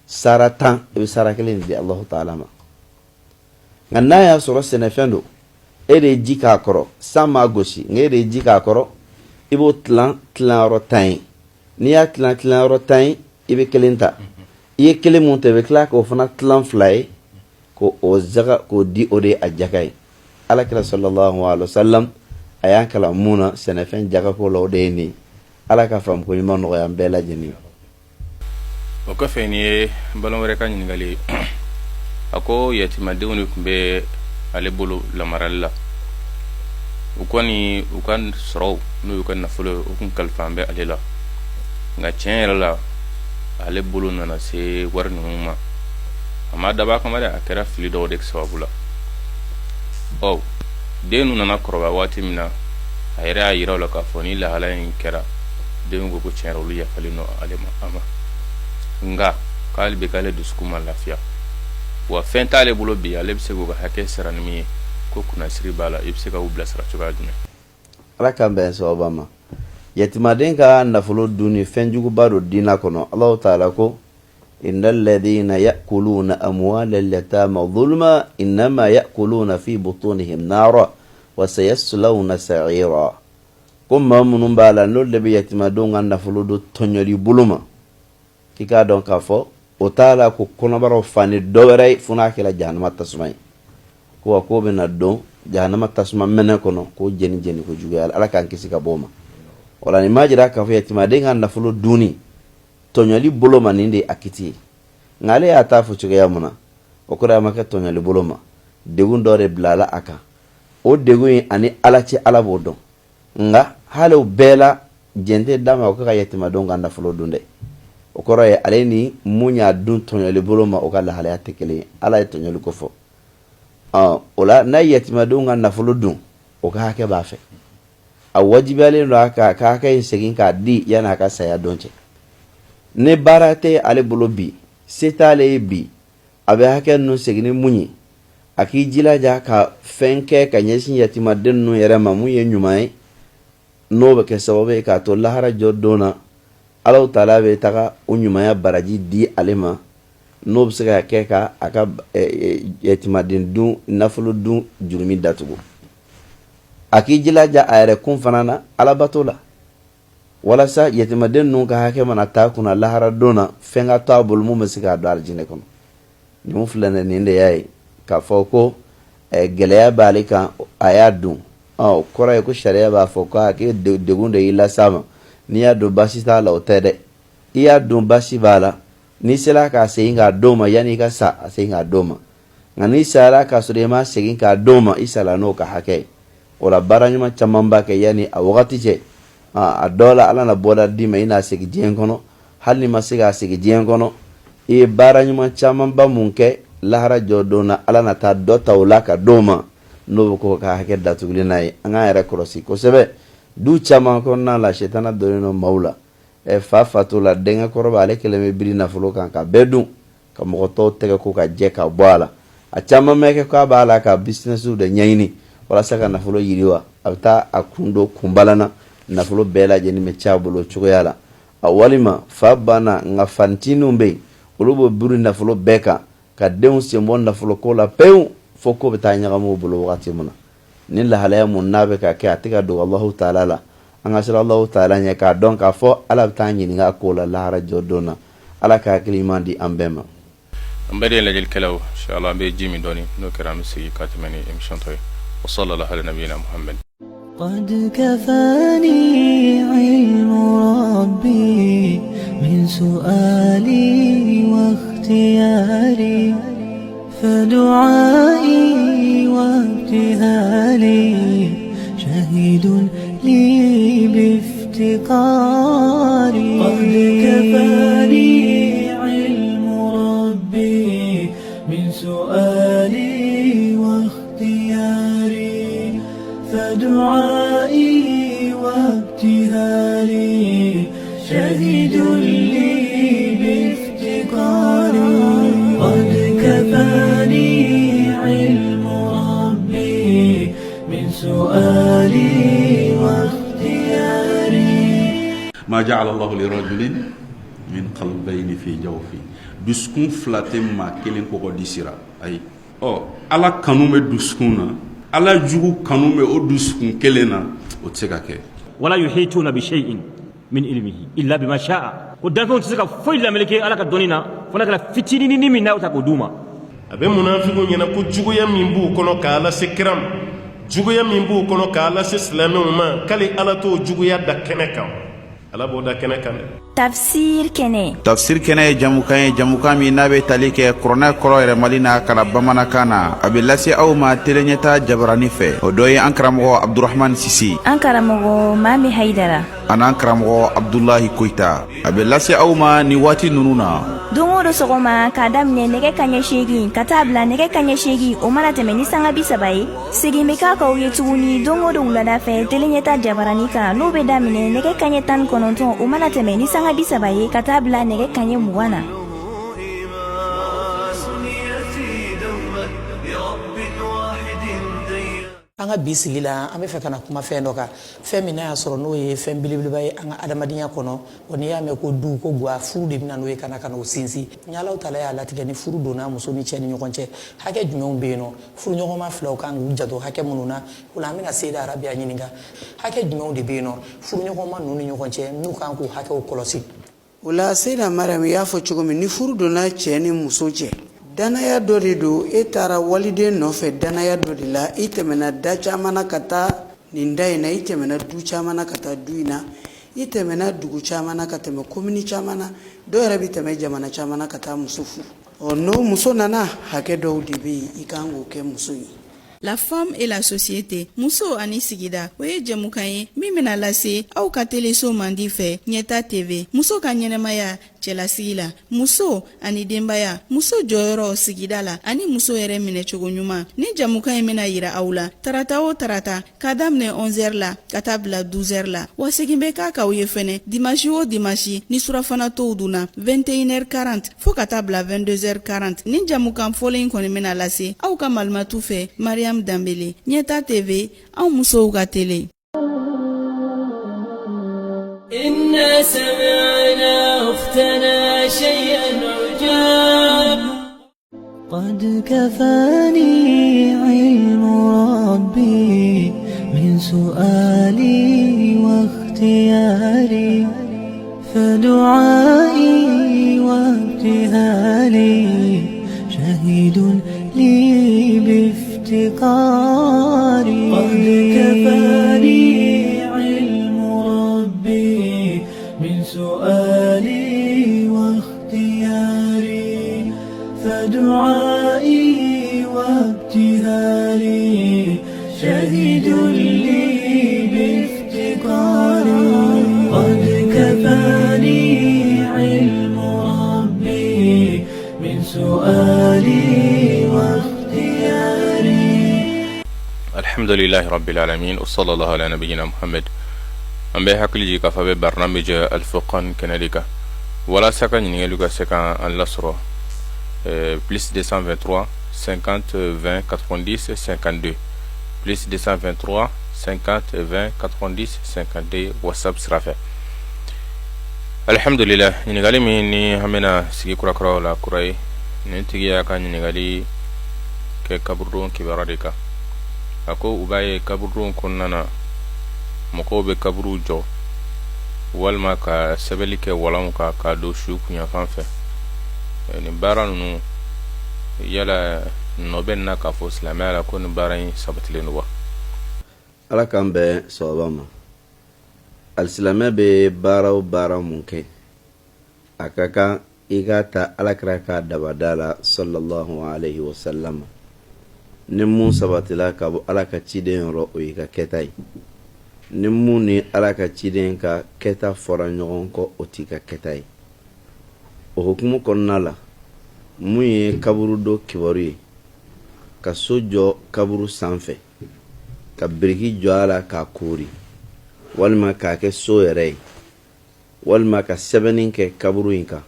sara 10 i bɛ sara kelen di Allahu Ta'ala ma nka n'a y'a sɔrɔ sɛnɛfɛn don e de ye ji k'a kɔrɔ san m'a gosi nka e de ye ji k'a kɔrɔ i b'o tilan yɔrɔ 10 ye n'i y'a tilan yɔrɔ 10 ye i bɛ kelen ta i ye kelen mun ta i bɛ tila k'o fana tilan 2 ye k'o zaga k'o di o de ye a jaga ye alakira sallallahu alaihi wasallam a y'an kalan mun na sɛnɛfɛn jagako la o de ye nin ala ka faamu ko ɲuman nɔgɔya an bɛɛ lajɛlen o kɔfɛ ni ye balon wɛrɛ ka ɲininkali a ko yatimadenw de tun bɛ ale bolo lamarali la u kɔni u ka sɔrɔw n'u y'u ka nafolo ye u kun kalifan bɛ ale la nka tiɲɛ yɛrɛ la ale bolo nana se wari ninnu ma a ma dab'a kama dɛ a kɛra fili dɔw de sababu la den ninnu nana kɔrɔbaya waati min na a yɛrɛ y'a yira u la k'a fɔ ni lahala in kɛra den ko tiɲɛ yɛrɛ olu yafalen don ale ma nka k'ale bɛ k'ale dusukun ma lafiya wa fɛn t'ale bolo bi ale bɛ se k'u ka hakɛ sara ni min ye ko kunnasiri b'a la i bɛ se ka u bilasira cogoya jumɛn. ala k'an bɛn sababa ma yatimaden ka nafolo dunni fɛnjuguba don diinɛ kɔnɔ Allahu Ta'ala ko innal ladhina ya'kuluna amwalal yatama dhulma innama ya'kuluna fi butunihim nara wa sayaslawna sa'ira ko maa minnu b'a la n'olu de bɛ yatimadenw ka nafolo don tɔɲɔli bolo ma k'i k'a dɔn k'a fɔ o t'a la ko kɔnɔbaraw fani dɔ wɛrɛ ye fo n'a kɛra jahanama tasuma ye ko wa k'o bɛna don jahanama tasuma mɛnɛ kɔnɔ k'o jeni ko juguya ala k'an kisi ka bɔ o ma o la nin m'a jira k'a fɔ yatimaden ka nafolo dunni tɔɲɔli bolo ma nin de a kiti ye nka ale y'a ta fɔ cogoya mun na o kɔrɔ a ma kɛ tɔɲɔli bolo ma degun dɔ de bila a kan o degun in ani ala cɛ ala b'o dɔn nka hali o bɛɛ la jɛn d'a ma o ka yatimadenw ka nafolo dun dɛ o kɔrɔ ye ale ni mun y'a dun tɔɲɔli bolo ma o ka lahalaya tɛ kelen ye ala ye tɔɲɔli ko fɔ ola na yatimadun an nafulu dun o ka hake ba fe a wajibalen do ka hake segin ka di yana ka saya donce ne barate ale bolo bi setale bi abe hake nu segini munyi aki jilaja ka fenke ka nyesin yatimadun nu yere mamu ye nyumai no be ke sababe ka to lahara jodona Allah taala be taga unyumaya baraji di alema no be se ka ke ka aka yatimadin dun nafulu dun jurumi datugo aki jilaja ayre kun fanana alabatola wala sa yatimadin nun ka hake mana ta kuna lahara dona fenga to abul mu me se ka do aljine kono ni mu fulane ni nde yayi ka foko geleya balika ayadun kora ko sharia ba foko ake degunde ila sama ni ya do basi ta la otede iya do basi bala ni sela ka seinga doma yani ka sa seinga doma ngani sala ka surema segin ka doma isala no ka hake wala baranyuma chamamba ke yani a wakati je a dola ala na boda di me ina segi jien kono halni masiga segi jien kono e baranyuma chamamba munke lahara jodona ala na ta do tawla ka doma no ko ka hake datugli nay anga era krosi ko sebe du chama ko na la shetana dorino maula e fa fatula denga koroba ale keleme biri na fulo kan ka bedun ka mo to tege ko ka je ka bwala a chama meke ka bala ka business de nyaini wala saka na fulo yiriwa abta akundo kumbalana na fulo bela je ni me chabulo chugo yala awalima fa bana nga fantinu mbe ulubo biri na fulo beka ka deun sembo na fulo ko la peu foko betanya ga mo bulo wakati muna nilla halaya mun nabe ka ke atiga do Allahu ta'ala la anga sala Allahu ta'ala nya ka don ka fo ala tanyi nga ko la lahara jodona ala ka kilimandi ambema ambade la jel kalaw inshallah be jimi doni no karam si katimani emission toy wa sallallahu ala nabiyina muhammad قد كفاني علم ربي من سؤالي واختياري فدعائي وابتهالي شهيد لي بافتقاري قد كفاني علم ربي من سؤالي واختياري فدعائي وابتهالي شهيد لي بافتقاري قد كفاني علم ربي من سؤالي واختياري ما جعل الله لرجل من قلبين في جوفه دسكون فلاتم ما كلين كوكو ديسيرا اي ala kanume duskuna ala jugu kanume o duskun kelena o tseka ke wala yuhituna bi shay'in min ilmihi illa bima sha'a ko dafon tseka foilla meleke ala ka donina fona kala fitini ni min na ta ko duma abe munafiqun yana ko juguya min bu kono kala sekram juguya min bu kono kala islamu ma kali ala to juguya da keneka ala bo da keneka tafsir kene jamukan mi nabe talike korona koro yɛrɛ mali na kana bamanakana a bɛ lase aw ma teleɲɛta jabarani fɛ o dɔ ye an karamɔgɔ abdurahman sisi an karamɔgɔ mami haidara an'an karamɔgɔ abdulahi koyita a bɛ lase aw ma ni waati nunu na don o don sɔgɔma k'a daminɛ nɛgɛ kaɲɛ 8 ka taa bila nɛgɛ kaɲɛ 8 o mana tɛmɛ ni sanga 30 ye segin bɛ k'a kaw ye tuguni don o don wulada fɛ teleɲɛta jabarani kan n'o bɛ daminɛ nɛgɛ kaɲɛ 19 o mana tɛmɛ ni sanga 30 ye ka taa bila nɛgɛ kaɲɛ 20 na an ka bi sigi la an bɛ fɛ ka na kuma fɛn dɔ kan fɛn min n'a y'a sɔrɔ n'o ye fɛn belebeleba ye an ka adamadenya kɔnɔ wa n'i y'a mɛn ko du ko guwa furu de bɛna n'o ye ka na o sinsin ni Alahu Taala y'a latigɛ ni furu donna muso ni cɛ ni ɲɔgɔn cɛ hakɛ jumɛnw bɛ yen nɔ furuɲɔgɔnma filaw kan k'u janto hakɛ minnu na o la an bɛna Seyida Arabiya ɲininka hakɛ jumɛnw de bɛ yen nɔ furuɲɔgɔnma ninnu ni ɲɔgɔn cɛ n'u kan k'u hakɛw kɔlɔsi. O la Seyida Mariam y'a fɔ cogo min ni furu donna cɛ ni muso cɛ danaya dɔ de don e taara waliden nɔfɛ danaya dɔ de la i tɛmɛna da caman na ka taa nin da in na i tɛmɛna du caman na ka taa du in na i tɛmɛna dugu caman na ka tɛmɛ komini caman na dɔw yɛrɛ bɛ tɛmɛ jamana caman na ka taa muso furu n'o muso nana hakɛ dɔw de bɛ yen i kan k'o kɛ muso ye. La femme et la société muso ani sigida o ye jɛmukan ye min bɛna lase aw ka teleso mandi fɛ ɲɛta TV muso ka ɲɛnɛmaya cɛlasigi la muso ani denbaya muso jɔyɔrɔ sigida la ani muso yɛrɛ minɛcogo ɲuman ni jamukan in bena yira aw la tarata o tarata ka daminɛ 11h la ka taa bila 12h la wa segin bɛ k'a k'aw ye fɛnɛ dimanche o dimanche ni surafana tow dunna 21h40 fɔɔ ka taa bila 22h40 ni jamukan fɔlen kɔni bena lase aw ka malimatu fɛ Mariam Dambele ɲɛta TV aw musow ka tele. إنا سمعنا أختنا شيئا عجاب قد كفاني علم ربي من سؤالي واختياري فدعائي وابتهالي شهيد لي بافتقاري قد كفاني سؤالي واختياري فدعائي وابتهالي شهيد لي بافتقاري قد كفاني علم ربي من سؤالي واختياري. الحمد لله رب العالمين وصلى الله على نبينا محمد. an bɛ hakili jigin k'a fɔ a bɛ barnamij Al-Furqan kɛnɛ de kan walasa ka ɲininkaliw ka se ka an lasɔrɔ plus 223 50 20 90 52 plus 223 50 20 90 52 WhatsApp sira fɛ. Alhamdulillah, ɲininkali min ni an bɛna sigi kurakuraw la kura ye nin tigi y'a ka ɲininkali kɛ kaburudon kibaruya de kan. A ko u b'a ye kaburudon kɔnɔna na mɔgɔw bɛ kaburu jɔ walima ka sɛbɛnni kɛ walanw kan ka don su kunyanfan fɛ. Nin baara ninnu yala nɔ bɛ na k'a fɔ silamɛya la ko nin baara in sabatilen don wa? Ala k'an bɛn sababa ma. Alisilamɛ bɛ baara o baara mun kɛ a ka kan i ka ta Alakira ka dabada la sallallahu alayhi wa sallam. Ni mun sabatila ka bɔ Ala ka ciden yɔrɔ o y'i ka kɛta ye. Ni mun ni Ala ka ciden ka kɛta fɔra ɲɔgɔn kɔ o t'i ka kɛta ye. O hukumu kɔnɔna la mun ye kaburu dɔ kibaru ye ka so jɔ kaburu sanfɛ ka biriki jɔ a la k'a koori walima k'a kɛ so yɛrɛ ye walima ka sɛbɛnni kɛ kaburu in kan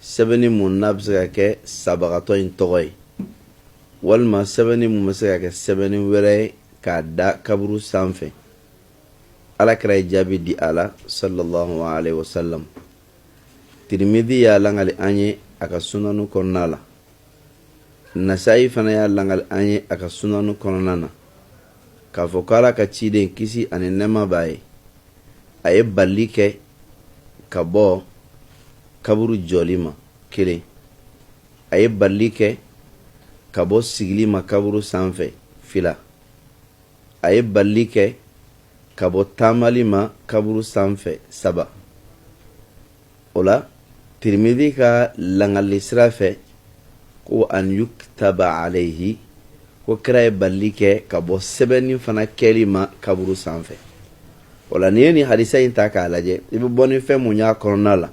sɛbɛnni mun n'a bɛ se ka kɛ sabagatɔ in tɔgɔ ye walima sɛbɛnni mun bɛ se ka kɛ sɛbɛnni wɛrɛ ye k'a da kaburu sanfɛ. Alakira ye jaabi di a la sallallahu alayhi wa sallam. Tirmidhi y'a langali an ye a ka sunanu kɔnɔna la. Nasa'i fana y'a langali an ye a ka sunanu kɔnɔna na k'a fɔ ko Ala ka ciden kisi ani nɛɛma b'a ye a ye bali kɛ ka bɔ kaburu jɔli ma kelen, a ye bali kɛ ka bɔ sigili ma kaburu sanfɛ fila, a ye bali kɛ ka bɔ taamali ma kaburu sanfɛ saba. O la Tirmidhi ka langali sira fɛ ko an yuktaba alayhi ko kira ye bali kɛ ka bɔ sɛbɛnni fana kɛli ma kaburu sanfɛ. O la ni ye ni hadisa in ta k'a lajɛ i bɛ bɔ ni fɛn mun y'a kɔnɔna la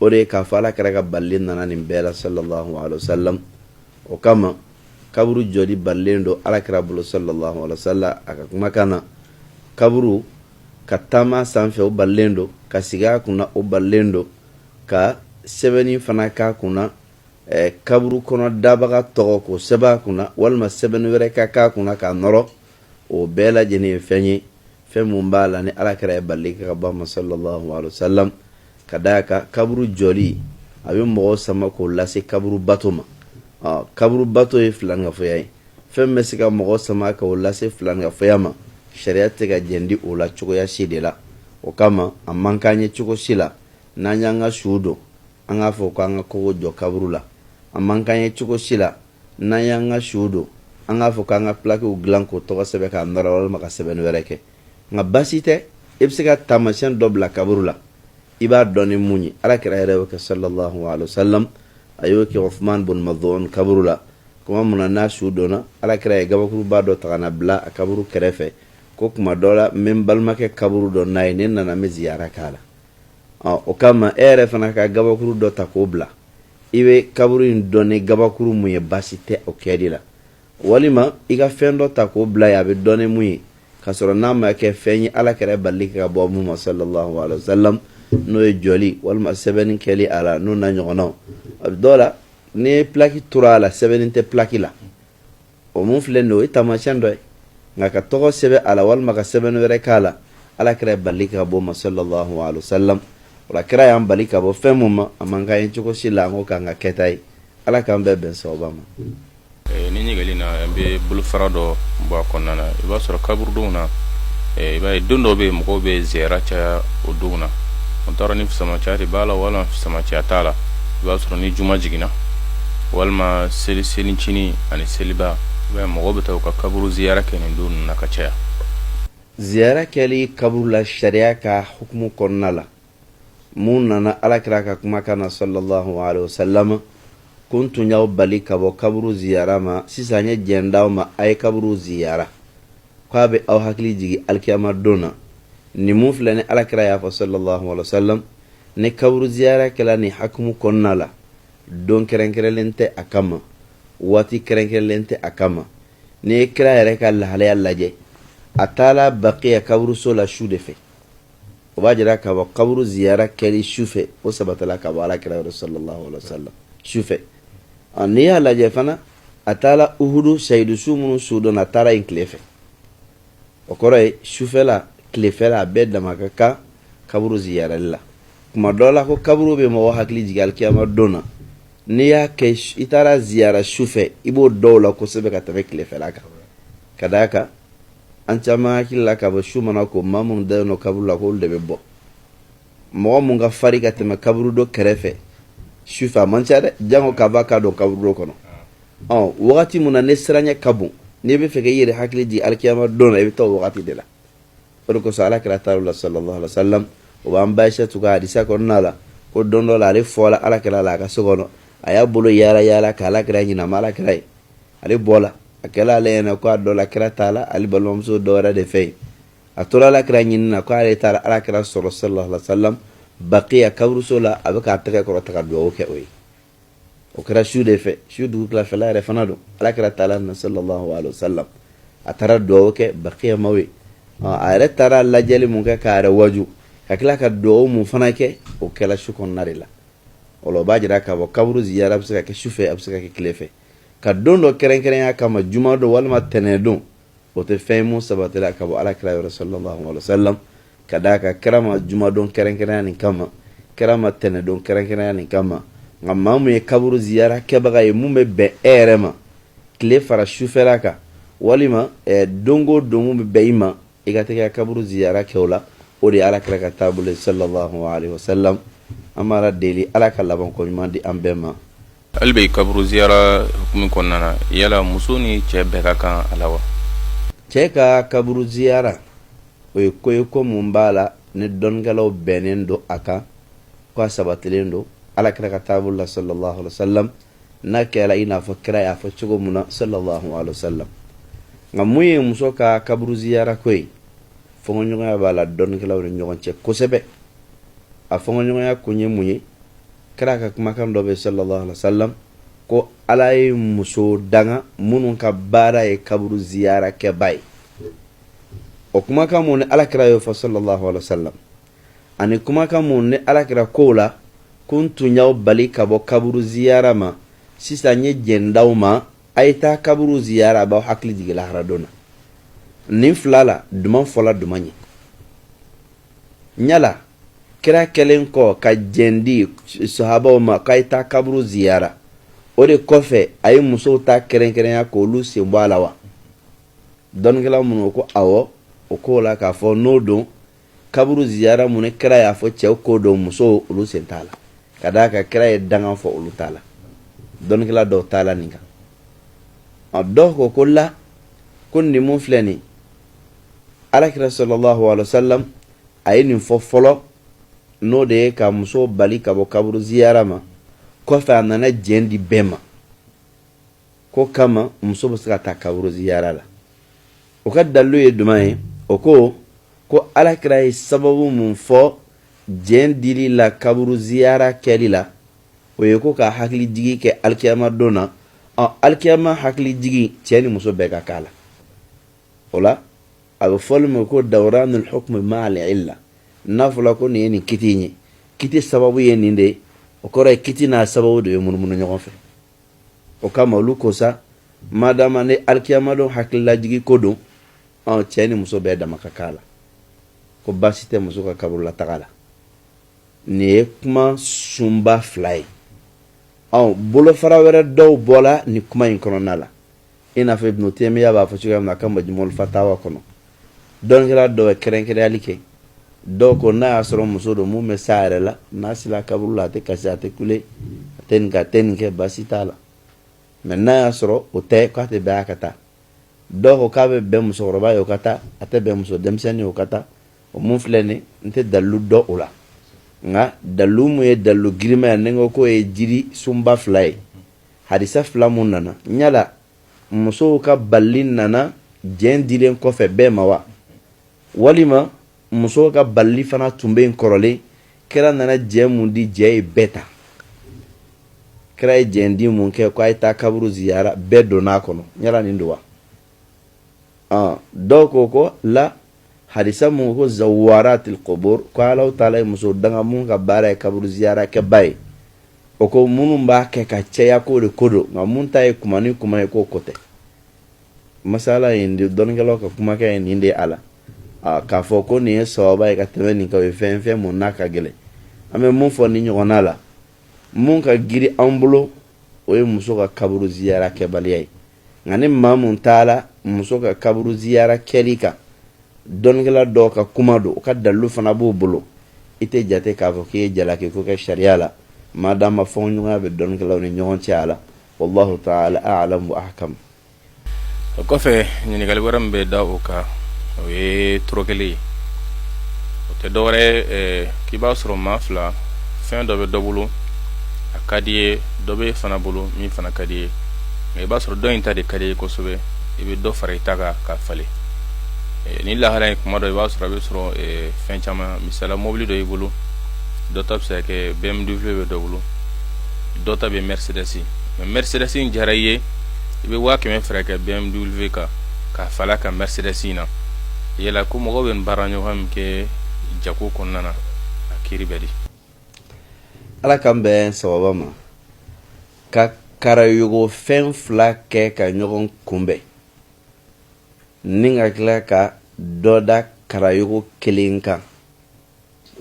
o de ye k'a fɔ Alakira ka bali nana nin bɛɛ la sallallahu alayhi wa sallam. O kama kaburu jɔli balilen don Alakira bolo sallallahu alayhi wa sallam a ka kumakan na kaburu ka taama sanfɛ o balilen don ka sigi a kunna o balilen don ka sɛbɛnni fana k'a kunna kaburu kɔnɔ dabaga tɔgɔ k'o sɛbɛn a kunna walima sɛbɛnni wɛrɛ ka k'a kunna k'a nɔrɔ o bɛɛ lajɛlen ye fɛn ye fɛn mun b'a la ni Alakira ye bali kɛ ka bɔ ma sallallahu alayhi wa sallam ka d'a kan kaburu jɔli a bɛ mɔgɔw sama k'o lase kaburu bato ma. Kaburu bato ye filanifɔya ye fɛn bɛ se ka mɔgɔ sama k'o lase filanifɔya ma sariya tɛ ka jɛn di o la cogoya si de la. O kama a man k'an ye cogo si la n'an y'an ka su don an k'a fɔ k'an ka kogo jɔ kaburu la. A man k'an ye cogo si la n'an y'an ka su don an k'a fɔ k'an ka plakiw dilan k'o tɔgɔ sɛbɛn k'a nɔrɔ walima ka sɛbɛnni wɛrɛ kɛ. Nka basi tɛ i bɛ se ka taamasiyɛn dɔ bila kaburu la i b'a dɔn ni mun ye. Alakira yɛrɛ y'o kɛ sallallahu alayhi wa sallam. A y'o kɛ Uthman bin Mad'un kaburu la. Kuma mun na n'a su donna Alakira ye gabakuruba dɔ ta ka na bila a kaburu kɛrɛfɛ ko kuma dɔ la n bɛ n balimakɛ kaburu dɔ n'a ye ne nana n bɛ ziyara k'a la. o kama e yɛrɛ fana ka gabakuru dɔ ta k'o bila i bɛ kaburu in dɔn ni gabakuru mun ye baasi tɛ o kɛli la walima i ka fɛn dɔ ta k'o bila ye a bɛ dɔn ni mun ye k'a sɔrɔ n'a ma kɛ fɛn ye ala kɛra bali ka bɔ mun ma sallallahu alaihi wasallam n'o ye jɔli walima sɛbɛnni kɛli a la n'o na ɲɔgɔnnaw a bɛ dɔw la ni plaki tora a la sɛbɛnni tɛ plaki la o mun filɛ nin ye o ye taamasiyɛn dɔ ye nka ka tɔgɔ sɛbɛn a la walima ka sɛbɛnni wɛrɛ k'a la ala kɛra bali ka bɔ ma sallallahu alaihi wasallam wala kɛra y'an bali ka bɔ fɛn mun ma a man kan ye cogo si la an ko k'an ka kɛta ye ala k'an bɛɛ bɛn sababa ma. ni ɲiningali na an bɛ bolofara dɔ bɔ a kɔnɔna na i b'a sɔrɔ kaburudenw na i b'a ye don dɔ bɛ yen mɔgɔw bɛ ziyara caya o donw na o t'a dɔn ni fisamacɛya de b'a la walima fisamacɛya t'a la i b'a sɔrɔ ni juma jiginna walima selincini ani seliba i b'a ye mɔgɔw bɛ taa u ka kaburu ziyara kɛ nin don ninnu na ka caya. ziyara kɛli kaburu la sariya ka hukumu kɔnɔna la mun nana alakira ka kumakan na sallallahu alaihi wasallam kun tun y'aw bali ka bɔ kaburu ziyara ma sisan ye jɛn d'aw ma a ye kaburu ziyara k'a bɛ aw hakili jigi alikiyama don na ni mun filɛ ni alakira y'a fɔ sallallahu alaihi wasallam ni kaburu ziyara kɛla ni hukumu kɔnɔna la don kɛrɛnkɛrɛnlen tɛ a kama waati kɛrɛnkɛrɛnlen tɛ a kama ni ye kira yɛrɛ ka lahalaya lajɛ a taala baqiya kaburuso la su de fɛ o b'a jira k'a fɔ kaburu ziyara kɛli su fɛ o sabatala ka bɔ alakira yɔrɔ sallallahu alaihi wasallam su fɛ n'i y'a lajɛ fana a taala uhudu shahidu su minnu su dɔn a taara yen tile fɛ o kɔrɔ ye sufɛla tilefɛla a bɛɛ dama ka kan kaburu ziyarali la kuma dɔ la ko kaburu bɛ mɔgɔ hakili jigin alikiyama don na n'i y'a kɛ i taara ziyara su fɛ i b'o dɔw la kosɛbɛ ka tɛmɛ tilefɛla kan ka d'a kan an caman hakili la k'a fɔ su mana ko maa minnu dalen don kaburu la k'olu de bɛ bɔ mɔgɔ mun ka farin ka tɛmɛ kaburu dɔ kɛrɛfɛ su fɛ a man ca dɛ jango k'a fɔ k'a dɔn kaburu dɔ kɔnɔ wagati mun na ne siranɲɛ ka bon n'i bɛ fɛ k'i yɛrɛ hakili jigin alikiyama don na i bɛ taa o wagati de la o de kosɔn alakira taar'o la sallallahu alaihi wasallam o b'an ba Aisatu ka hadisa kɔnɔna la ko don dɔ la ale fɔla alakira la a ka so kɔnɔ a y'a bolo yaala yaala ka alakira ɲinama alakira ye ale bɔla a kɛla ale ɲɛna ko a dɔ la kira t'a la ale balimamuso dɔ wɛrɛ de fɛ yen a tora alakira ɲinini na ko ale taara alakira sɔrɔ sallallahu alaihi wasallam baqiya kaburuso la a bɛ k'a tɛgɛ kɔrɔ ta ka dugawu kɛ o ye o kɛra su de fɛ su dugu tilafɛla yɛrɛ fana don alakira taala na sallallahu alaihi wasallam a taara dugawu kɛ baqiya maw ye a yɛrɛ taara lajɛli mun kɛ k'a yɛrɛ waju ka tila ka dugawu mun fana kɛ o kɛla su kɔnɔna de la o la o b'a jira k'a fɔ kaburu ziyara bɛ se ka kɛ su fɛ a bɛ se ka kɛ tile fɛ ka don dɔ kɛrɛnkɛrɛnya kama juma don walima tɛnɛ don o tɛ fɛn mun sabatila ka bɔ alakira yɔrɔ sallallahu alaihi wasallam ka d'a kan kɛra ma juma don kɛrɛnkɛrɛnya nin kama kɛra ma tɛnɛ don kɛrɛnkɛrɛnya nin kama nka maa mun ye kaburu ziyara kɛbaga ye mun bɛ bɛn e yɛrɛ ma tile fara sufɛla kan walima don o don mun bɛ bɛn i ma i ka tɛgɛ kaburu ziyara kɛ o la o de ye alakira ka taabolo sallallahu alaihi wasallam an b'a deli ala ka laban ko ɲuman di an bɛɛ ma. hali bɛ kaburu ziyara hukumu kɔnɔna na yala muso ni cɛ bɛɛ ka kan a la wa. cɛ ka kaburu ziyara o ye ko ye ko mun b'a la ni dɔnnikɛlaw bɛnnen don a kan ko a sabatilen don alakira ka taabolo la sallallahu alaihi wasallam n'a kɛra i n'a fɔ kira y'a fɔ cogo mun na sallallahu alaihi wasallam nka mun ye muso ka kaburu ziyara ko ye fɔɲɔgɔnya b'a la dɔnnikɛlaw ni ɲɔgɔn cɛ kosɛbɛ a fɔɲɔgɔnya kun ye mun ye kira ka kumakan dɔ bɛ sallallahu alaihi wasallam ko ala ye muso danga minnu ka baara ye kaburu ziyara kɛba ye o kumakan mun ni alakira y'o fɔ sallallahu alaihi wasallam ani kumakan mun ni alakira ko la ko n tun y'aw bali ka bɔ kaburu ziyara ma sisan ye jɛn d'aw ma a ye taa kaburu ziyara a b'aw hakili jigin lahara don na nin fila la duman fɔla duman ye ɲala kira kɛlen kɔ ka jɛn di sahabaw ma k'a ye taa kaburu ziyara o de kɔfɛ a ye musow ta kɛrɛnkɛrɛnya k'olu sen bɔ a la wa dɔnnikɛla minnu ko awɔ o k'o la k'a fɔ n'o don kaburu ziyara mun ni kira y'a fɔ cɛw k'o don musow olu sen t'a la ka d'a kan kira ye dangan fɔ olu t'a la dɔnnikɛla dɔw t'a la nin kan dɔw ko la ko nin mun filɛ nin alakira sallallahu alaihi wasallam a ye nin fɔ fɔlɔ n'o de ye ka muso bali ka bɔ kaburu ziyara ma kɔfɛ a nana jɛn di bɛɛ ma ko kama muso bɛ se ka taa kaburu ziyara la o ka dalilu ye duman ye o ko alakira ye sababu mun fɔ jen dili la kaburu ziyara kɛli la o ye ko ka hakili jigi kɛ alikiyama don na alikiyama hakili jigi cɛ ni muso bɛɛ ka k'a la o la a bɛ fɔli ma ko dawranul hukm ma'al illa n'a fɔla ko nin ye nin kiti ye kiti sababu ye nin de ye o kɔrɔ ye kiti n'a sababu de ye munumunu ɲɔgɔn fɛ o kama olu ko sa madama ne alikiyama don hakilila jigi ko don cɛ ni muso bɛɛ dama ka k'a la ko baasi tɛ muso ka kaburu la taga la nin ye kuma sunba fila ye bolofara wɛrɛ dɔw bɔla ni kuma in kɔnɔna la i n'a fɔ Ibnu Taymiya b'a fɔ cogoya min na a ka Majmu'ul Fatawa kɔnɔ dɔnkɛla dɔw ye kɛrɛnkɛrɛnyali kɛ dɔw ko n'a y'a sɔrɔ muso don mun bɛ s'a yɛrɛ la n'a sila kaburu la a tɛ kasi a tɛ kule a tɛ nin kɛ a tɛ nin kɛ baasi t'a la mɛ n'a y'a sɔrɔ o tɛ k'a tɛ bɛn a ka taa dɔw ko k'a bɛ bɛn musokɔrɔba ye o ka taa a tɛ bɛn muso denmisɛnnin ye o ka taa o mun filɛ nin n tɛ dalilu dɔn o la nka dalilu mun ye dalilu girinma ye ni n ko k'o ye jiri sunba fila ye hadisa fila mun nana yala musow ka balili nana jɛn dilen kɔfɛ bɛɛ ma wa walima musow ka balili fana tun bɛ yen kɔrɔlen kɛra nana jɛn mun di jɛ ye bɛɛ ta kɛra ye jɛn di mun kɛ ko a ye taa kaburu ziyara bɛɛ donna a kɔnɔ yala nin don wa dɔw ko la hadisa mun ko zawaratil qubur ko Allahu taala ye muso danga mun ka baara ye kaburu ziyara kɛ ba ye o ko minnu b'a kɛ ka caya k'o de ko don nka mun ta ye kuma ni kuma ye k'o ko tɛ masala in de dɔnnikɛlaw ka kumakɛ ye nin de a la k'a fɔ ko nin ye sababa ye ka tɛmɛ nin kan o ye fɛn mun n'a ka gɛlɛn an bɛ mun fɔ ni ɲɔgɔnna la mun ka giri an bolo o ye muso ka kaburu ziyara kɛbaliya ye nka ni maa mun t'a la muso ka kaburu ziyara kɛli kan dɔnnikɛla dɔw ka kuma don o ka dalilu fana b'o bolo i tɛ jate k'a fɔ k'i ye jalaki ko kɛ sariya la madama fɔɲɔgɔnya bɛ dɔnnikɛlaw ni ɲɔgɔn cɛ a la wallahu ta'ala a'lam wa ahkam o kɔfɛ ɲininkali wɛrɛ min bɛ da o kan o ye turokɛli ye o tɛ dɔwɛrɛ ye k'i b'a sɔrɔ maa fila fɛn dɔ bɛ dɔ bolo a ka di ye dɔ bɛ fana bolo min fana ka di ye nka i b'a sɔrɔ dɔ in ta de ka di ye kosɛbɛ i bɛ dɔ fara i ta kan k'a falen ni lahala in kuma dɔ i b'a sɔrɔ a bɛ sɔrɔ fɛn caman misala mobili dɔ y'i bolo dɔ ta bɛ se ka kɛ BMW bɛ dɔ bolo dɔ ta bɛ Mercedes mais Mercedes in diyara i ye i bɛ 500 fara kɛ BMW kan k'a fala ka Mercedes in na yala ko mɔgɔw bɛ nin baara ɲɔgɔn min kɛ jago kɔnɔna na a kiiri bɛ di ala k'an bɛn sababa ma ka karayogo fɛn fila kɛ ka ɲɔgɔn kunbɛn ni ka tila ka dɔ da karayogo kelen kan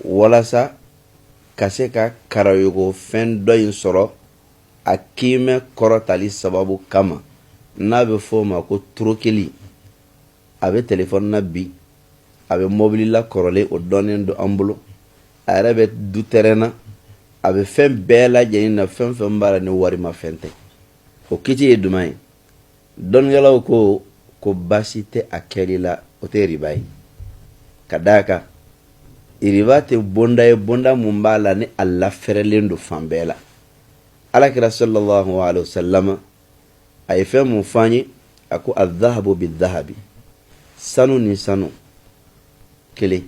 walasa ka se ka karayogo fɛn dɔ in sɔrɔ a kiimɛ kɔrɔtali sababu kama n'a bɛ fɔ o ma ko turokɛli a bɛ telefɔni na bi a bɛ mobili la kɔrɔlen o dɔnnen don an bolo a yɛrɛ bɛ du tɛrɛn na a bɛ fɛn bɛɛ lajɛlen na fɛn fɛn b'a la ni warimafɛn tɛ o kiti ye duman ye dɔnnikɛlaw ko baasi tɛ a kɛli la o tɛ riba ye ka d'a kan riba tɛ bonda ye bonda mun b'a la ni a lafɛrɛlen don fan bɛɛ la alakira sallallahu alaihi wasallam a ye fɛn mun f'an ye a ko adhahabu bidhahabi sanu ni sanu kelen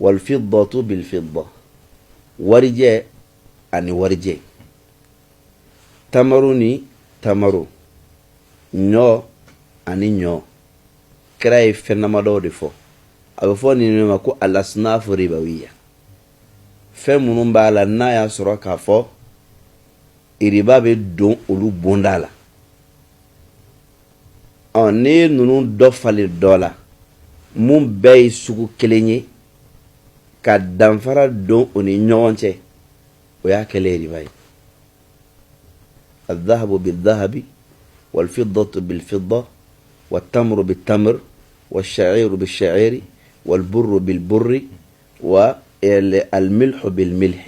walfiddatu bilfidda warijɛ ani warijɛ tamaru ni tamaru ɲɔ ani ɲɔ kira ye fɛn damadɔ de fɔ a bɛ fɔ nin ma ko alasnafu ribawiya fɛn minnu b'a la n'a y'a sɔrɔ k'a fɔ riba bɛ don olu bonda la n'i ye ninnu dɔ falen dɔ la mun bɛɛ ye sugu kelen ye ka danfara don o ni ɲɔgɔn cɛ o y'a kɛlen riba ye الذهب بالذهب والفضة بالفضة والتمر بالتمر والشعير بالشعير والبر بالبر والملح بالملح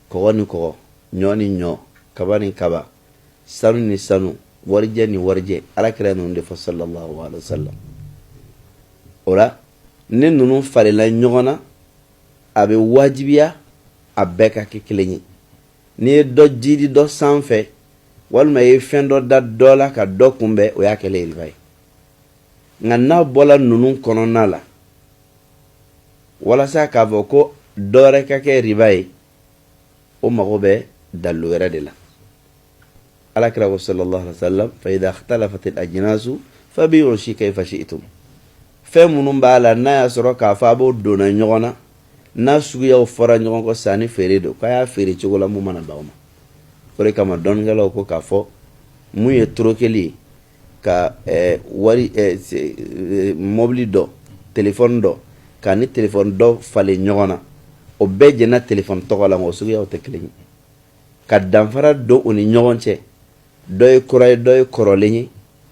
كواني كو نيوني نيو كباني كبا سانو ني سانو ورجة ني ورجة على كلام النبي صلى الله عليه وسلم ولا ننو فاللا نيونا أبي واجبيا أبكا كيكليني ni dɔ jiri dɔ sanfɛ walima ye fɛn dɔ da dɔ la ka dɔ kunbɛn o y'a kɛlen riba ye nka n'a bɔla ninnu kɔnɔna la walasa k'a fɔ ko dɔwɛrɛ ka kɛ riba ye o mago bɛ dalu wɛrɛ de la alakira ko sallallahu alaihi wasallam fa idha ikhtalafat al-ajnasu fabi'u kayfa shi'tum fɛn minnu b'a la n'a y'a sɔrɔ k'a fɔ a b'o donna ɲɔgɔn na n'a suguyaw fɔra ɲɔgɔn kɔ sanni feere don k'a y'a feere cogo la mun mana b'aw ma o de kama dɔnnikɛlaw ko k'a fɔ mun ye torokeli ye ka wari mobili dɔ telefɔni dɔ k'a ni telefɔni dɔ falen ɲɔgɔn na o bɛɛ jɛnna telefɔni tɔgɔ la o suguyaw tɛ kelen ye ka danfara don o ni ɲɔgɔn cɛ dɔ ye kura ye dɔ ye kɔrɔlen ye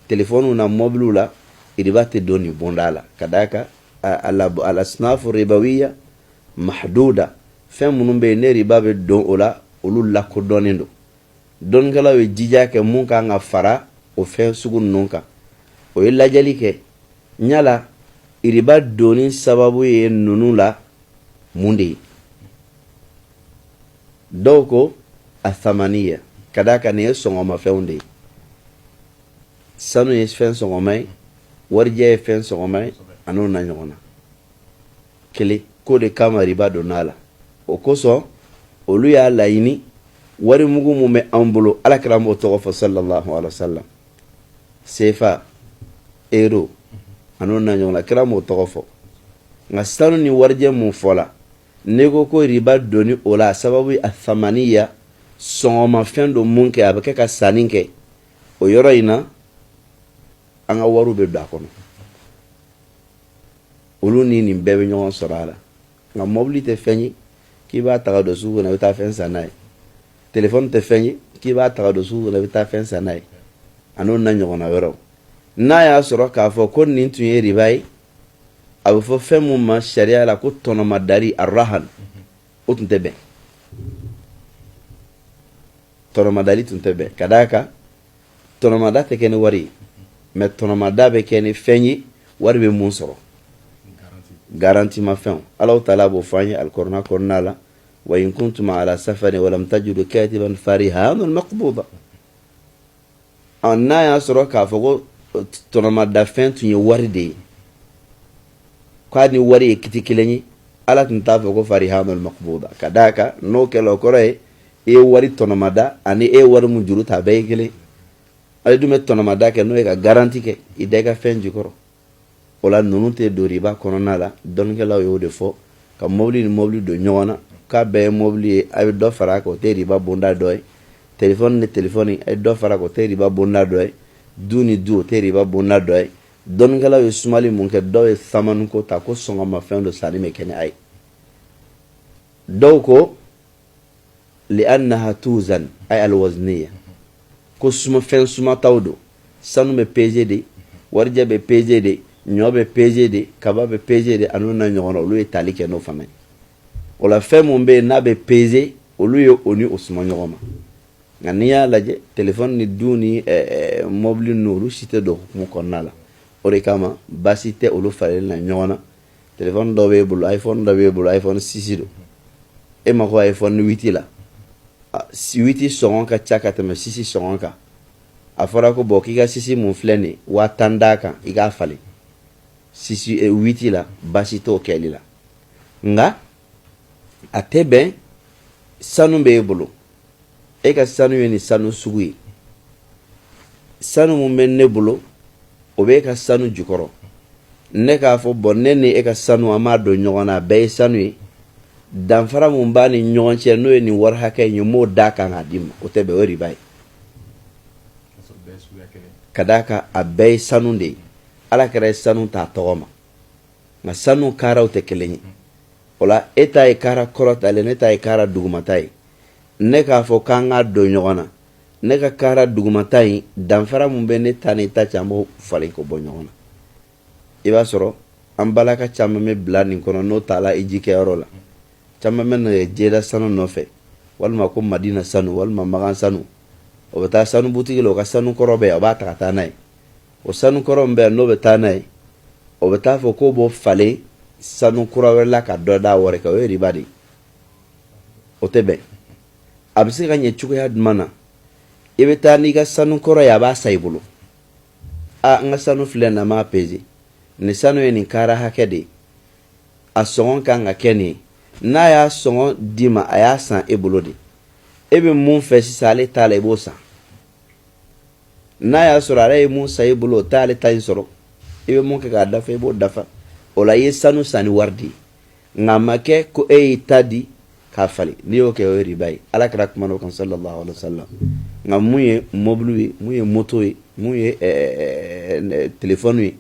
telefɔniw na mobiliw la riba tɛ don nin bonda la ka d'a kan al-asnafu ribawiya mahduda fɛn minnu bɛ yen ne riba bɛ don o la olu lakodɔnnen don dɔnnikɛlaw ye jija kɛ mun kan ka fara o fɛn sugu ninnu kan o ye lajɛli kɛ ɲala riba donni sababu ye ninnu la mun de ye dɔw ko a thamaniya ka d'a kan nin ye sɔngɔmafɛnw de ye sanu ye fɛn sɔngɔma ye warijɛ ye fɛn sɔngɔma ye an'o na ɲɔgɔn na kelen ko de kama riba donna la o kosɔn olu y'a laɲini wari mugu mun bɛ an bolo alakira m'o tɔgɔ fɔ sallallahu alaihi wasallam sefa euro an'o na ɲɔgɔn na kira m'o tɔgɔ fɔ nka sanu ni warijɛ mun fɔla ne ko ko riba donni o la sababu ye a thamaniya sɔngɔmafɛn dɔ mun kɛ a bɛ kɛ ka sanni kɛ o yɔrɔ in na an ka wariw bɛ don a kɔnɔ olu ni nin bɛɛ bɛ ɲɔgɔn sɔrɔ a la nka mobili tɛ fɛn ye k'i b'a taga don sugu kɔnɔ i bɛ taa fɛn san n'a ye telefɔni tɛ fɛn ye k'i b'a taga don sugu kɔnɔ i bɛ taa fɛn san n'a ye a n'o na ɲɔgɔnna wɛrɛw n'a y'a sɔrɔ k'a fɔ ko nin tun ye riba ye a bɛ fɔ fɛn min ma sariya la ko tɔnɔmadari arahan o tun tɛ bɛn tɔnɔmadali tun tɛ bɛn ka d'a kan tɔnɔmada tɛ kɛ ni wari ye mɛ tɔnɔmada bɛ kɛ ni fɛn ye wari bɛ mun sɔrɔ garanti ma fɛnw Allahu taala b'o fɔ an ye alikɔrɔna kɔnɔna la wa in kuntum ala safarin wa lam tajidu katiban farihanun maqbuda n'a y'a sɔrɔ k'a fɔ ko tɔnɔmada fɛn tun ye wari de ye k'a ni wari ye kiti kelen ye ala tun t'a fɔ ko farihanun maqbuda ka d'a kan n'o kɛla o kɔrɔ ye e ye wari tɔnɔmada ani e ye wari mun juru ta bɛɛ ye kelen ale dun bɛ tɔnɔmada kɛ n'o ye ka garanti kɛ i da i ka fɛn jukɔrɔ o la ninnu tɛ don riba kɔnɔna la dɔnnikɛlaw y'o de fɔ ka mobili ni mobili don ɲɔgɔn na k'a bɛɛ ye mobili ye a bɛ dɔ fara a kan o tɛ riba bonda dɔ ye telefɔni ni telefɔni a ye dɔ fara a kan o tɛ riba bonda dɔ ye du ni du o tɛ riba bonda dɔ ye dɔnnikɛlaw ye sumali mun kɛ dɔw ye samanu ko ta ko sɔngɔmafɛn dɔ sanni bɛ kɛ ni a ye dɔw ko li'annaha tuzan ay alwazniya ko fɛn sumataw don sanu bɛ pesé de warijɛ bɛ pesé de ɲɔ bɛ pesé de kaba bɛ pesé de an'u na ɲɔgɔn na olu ye tali kɛ n'o fana ye o la fɛn mun bɛ yen n'a bɛ pesé olu ye o ni o suma ɲɔgɔn ma nka n'i y'a lajɛ telefɔni ni du ni mobili ninnu olu si tɛ don hukumu kɔnɔna la o de kama baasi tɛ olu faralen na ɲɔgɔn na telefɔni dɔ b'e bolo iPhone dɔ b'e bolo iPhone 6 don e ma ko iPhone 8 la 8 sɔngɔ ka ca ka tɛmɛ 6 sɔngɔ kan a fɔra ko bɔn k'i ka 6 mun filɛ nin ye 10,000 d'a kan i k'a falen 8 la baasi t'o kɛli la nka a tɛ bɛn sanu b'e bolo e ka sanu ye nin sanu sugu ye sanu mun bɛ ne bolo o bɛ e ka sanu jukɔrɔ ne k'a fɔ bɔn ne ni e ka sanu an m'a don ɲɔgɔn na a bɛɛ ye sanu ye danfara mun b'a ni ɲɔgɔn cɛ n'o ye nin wari hakɛ in ye m'o d'a kan k'a d'i ma o tɛ bɛn o ye riba ye ka d'a kan a bɛɛ ye sanu de ye ala kɛra ye sanu t'a tɔgɔ ma nka sanu kaaraw tɛ kelen ye o la e ta ye kaara kɔrɔtalen ne ta ye kaara dugumata ye ne k'a fɔ k'an k'a don ɲɔgɔn na ne ka kaara dugumata in danfara mun bɛ ne ta ni ta cɛ an b'o falen k'o bɔ ɲɔgɔn na i b'a sɔrɔ an balaka caman bɛ bila nin kɔnɔ n'o taala hiji kɛyɔrɔ la caman bɛ na jɛda sanu nɔfɛ walima ko madina sanu walima magan sanu o bɛ taa sanu butigi la o ka sanu kɔrɔ bɛ yen o b'a ta ka taa n'a ye o sanu kɔrɔ min bɛ yan n'o bɛ taa n'a ye o bɛ taa fɔ k'o b'o falen sanu kura wɛrɛ la ka dɔ d'a wari kan o ye riba de ye o tɛ bɛn a bɛ se ka ɲɛ cogoya jumɛn na i bɛ taa n'i ka sanu kɔrɔ ye a b'a sa i bolo n ka sanu filɛ nin na n m'a pesé nin sanu ye nin kaara hakɛ de ye a sɔngɔ kan ka kɛ nin ye n'a y'a sɔngɔ d'i ma a y'a san e bolo de e bɛ mun fɛ sisan ale t'a la i b'o san n'a y'a sɔrɔ ale ye mun san e bolo o t'ale ta in sɔrɔ i bɛ mun kɛ k'a dafa i b'o dafa o la i ye sanu san ni wari di nka a ma kɛ ko e y'i ta di k'a fali n'i y'o kɛ o ye riba ye ala kɛra kuma n'o kan sallallahu alaihi wa sallam nka mun ye mobili ye mun ye moto ye mun ye telefɔni ye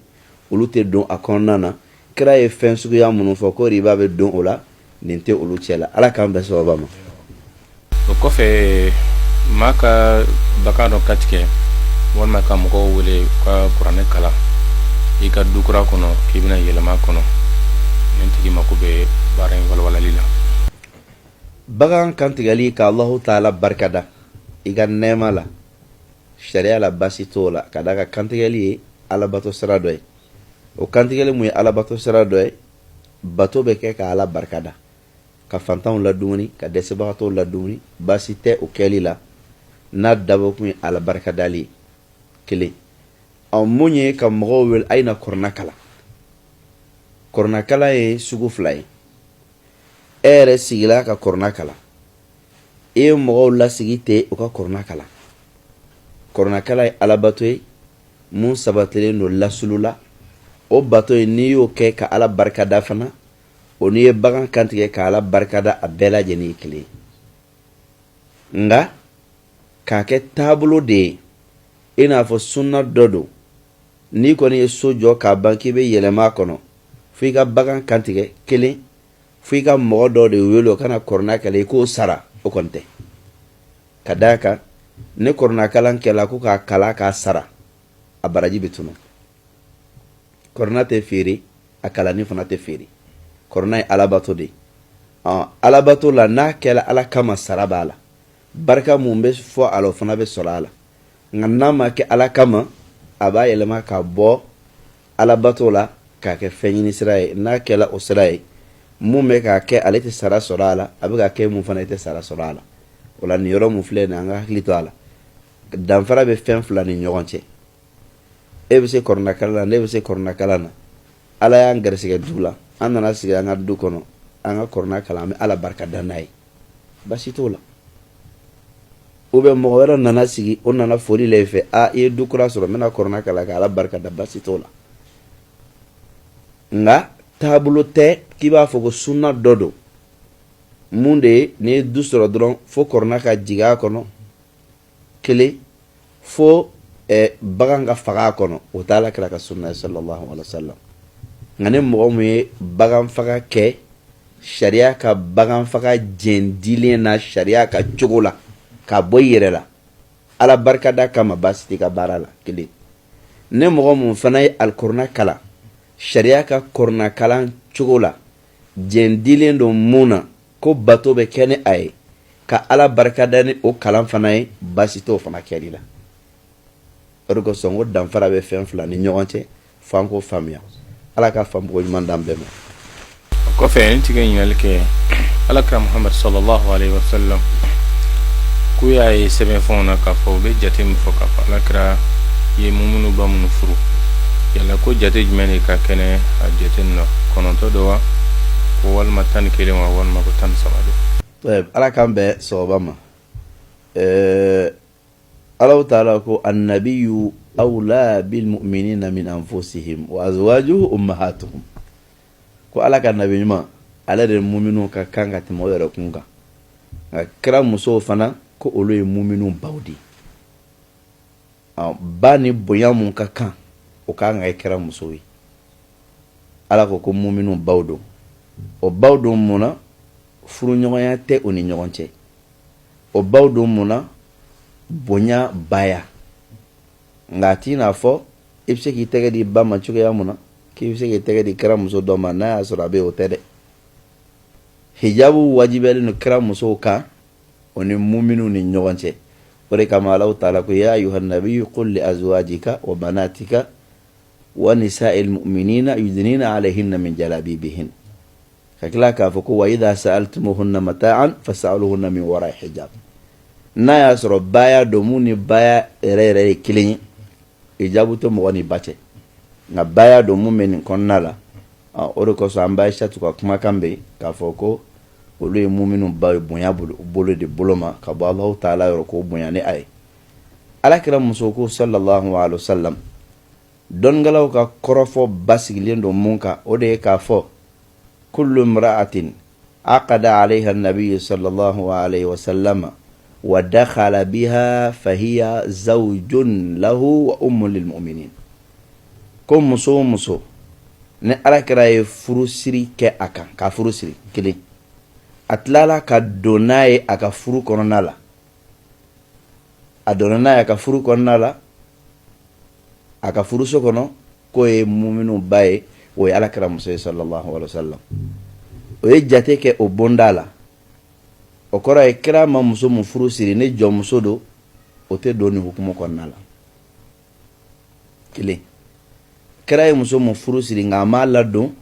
olu tɛ don a kɔnɔna na kira ye fɛn suguya minnu fɔ ko riba bɛ don o la nin tɛ olu cɛ la ala k'an bɛn sababa ma o kɔfɛ maa ka bagan dɔ ka tigɛ walima ka mɔgɔw wele ka kuranɛ kalan i ka du kura kɔnɔ k'i bɛna yɛlɛma kɔnɔ nin tigi mako bɛ baara in walawalali la bagan kantigɛli ka Allahu taala barikada i ka nɛɛma la sariya la basi t'o la ka da ka kantigɛli ye alabato sira dɔ ye o kantigɛli mun ye alabato sira dɔ ye bato bɛ kɛ ka ala barikada ka fantanw ladumuni ka dɛsɛbagatɔw ladumuni basi tɛ o kɛli la n'a dabɔ kun ye ala barikadali ye kelen mun ye ka mɔgɔw wele a ye na kɔrɔna kalan kɔrɔna kalan ye sugu fila ye e yɛrɛ sigila ka kɔrɔna kalan e ye mɔgɔw lasigi ten u ka kɔrɔna kalan kɔrɔna kalan ye alabato ye mun sabatilen don lasulu la o bato ye n'i y'o kɛ ka ala barikada fana o n'i ye bagan kantigɛ ka ala barikada a bɛɛ lajɛlen ye kelen ye nka k'a kɛ taabolo de ye i n'a fɔ sunna dɔ don n'i kɔni ye so jɔ k'a ban k'i bɛ yɛlɛma a kɔnɔ f'i ka bagan kantigɛ kelen f'i ka mɔgɔ dɔ de wele o kana kɔrɔna kalan i k'o sara o kɔni tɛ ka d'a kan ne kɔrɔna kalan kɛla ko k'a kala k'a sara a baraji bɛ tunu kɔrɔna tɛ feere a kalani fana tɛ feere kɔrɔna ye alabato de alabato la n'a kɛla ala kama sara b'a la barika mun bɛ fɔ a la o fana bɛ sɔrɔ a la nka n'a ma kɛ ala kama a b'a yɛlɛma ka bɔ alabato la k'a kɛ fɛn ɲini sira ye n'a kɛla o sira ye mun bɛ k'a kɛ ale tɛ sara sɔrɔ a la a bɛ ka kɛ mun fana tɛ sara sɔrɔ a la o la nin yɔrɔ mun filɛ nin an ka hakili to a la danfara bɛ fɛn fila ni ɲɔgɔn cɛ e bɛ se kɔrɔna kalan na ne bɛ se kɔrɔna kalan na ala y'an garisɛgɛ du la an nana sigi an ka du kɔnɔ an ka kɔrɔna kalan an bɛ ala barika da n'a ye basi t'o la ou bien mɔgɔ wɛrɛ nana sigi o nana foli la i fɛ i ye du kura sɔrɔ n bɛna kɔrɔna kalan ka ala barika da basi t'o la nka taabolo tɛ k'i b'a fɔ ko sunna dɔ don mun de ye n'i ye du sɔrɔ dɔrɔn fo kɔrɔna ka jigin a kɔnɔ kelen fo bagan ka faga a kɔnɔ o t'a la kira ka sunna ye sallallahu alaihi wa sallam nka ni mɔgɔ mun ye bagan faga kɛ sariya ka bagan faga jɛn dilen na sariya ka cogo la ka bɔ i yɛrɛ la ala barikada kama baasi t'i ka baara la kelen ni mɔgɔ mun fana ye alikɔrɔna kalan sariya ka kɔrɔna kalan cogo la jɛn dilen don mun na ko bato bɛ kɛ ni a ye ka ala barikada ni o kalan fana ye baasi t'o fana kɛli la o de kosɔn ko danfara bɛ fɛn fila ni ɲɔgɔn cɛ f'an k'o faamuya ala ka faamuko ɲuman d'an bɛɛ ma o kɔfɛ n tigɛ ɲininkali kɛ alakira muhamad sallallahu alaihi wa sallam k'u y'a ye sɛbɛnfɛnw na k'a fɔ u bɛ jate min fɔ k'a fɔ alakira ye mumunu ba minnu furu yala ko jate jumɛn de ka kɛnɛ a jate nin na 9 don wa ko walima 11 wa walima ko 13 don ala k'an bɛɛ sababa ma Allah ta'ala ko annabiyu awla bil mu'minina min anfusihim wa azwajuhu ummahatuhum ko ala ka nabi ɲuman ale de mu'minu ka kan ka tɛmɛ o yɛrɛ kun kan nka kira musow fana ko olu ye mu'minu baw de ba ni bonya mun ka kan o kan ka kira musow ye ala ko mu'minu baw don o baw don mun na furu ɲɔgɔnya tɛ o ni ɲɔgɔn cɛ o baw don mun na bonya baya nka ti n'a fɔ i bɛ se k'i tɛgɛ di ba ma cogoya mun na k'i bɛ se k'i tɛgɛ di kira muso dɔ ma n'a y'a sɔrɔ a bɛ o tɛ dɛ hijabu wajibiyalen don kira musow kan o ni muminu ni ɲɔgɔn cɛ o de kama Alahu taala ko ya ayuhan nabiyyu qul li azwajika wa banatika wa nisa'il mu'minina yudnina alayhinna min jalabibihin ka tila k'a fɔ ko wa idha sa'altumuhunna mata'an fas'aluhunna min wara'i hijab n'a y'a sɔrɔ baya don mun ni baya yɛrɛ yɛrɛ ye kelen ye hijabu tɛ mɔgɔ ni ba cɛ nka baya don mun bɛ nin kɔnɔna la o de kosɔn an b'a Aishatu ka kumakan bɛ k'a fɔ ko olu ye muminu ba ye bonya bolo de bolo ma ka bɔ Alahu Taala yɔrɔ ko bonya ni a ye Alakira muso ko sallallahu alaihi wasallam dɔnnigɛlaw ka kɔrɔfɔ basigilen don mun kan o de ye k'a fɔ kullu imra'atin aqada alayha an-nabiy sallallahu alaihi wasallam wa dakhala biha fahiya zawjun lahu wa ummun lil mu'minin ko muso muso ni Alakira ye furu siri kɛ a kan ka furu siri kelen a tilala ka don n'a ye a ka furu kɔnɔna la a donna n'a ye a ka furu kɔnɔna la a ka furuso kɔnɔ k'o ye muminu ba ye o ye Alakira muso ye sallallahu alaihi wasallam o ye jate kɛ o bonda la o kɔrɔ ye kira ma muso mun furu siri ni jɔnmuso don o tɛ don ni hukumu kɔnɔna la kelen kira ye muso mun furu siri nka a m'a ladon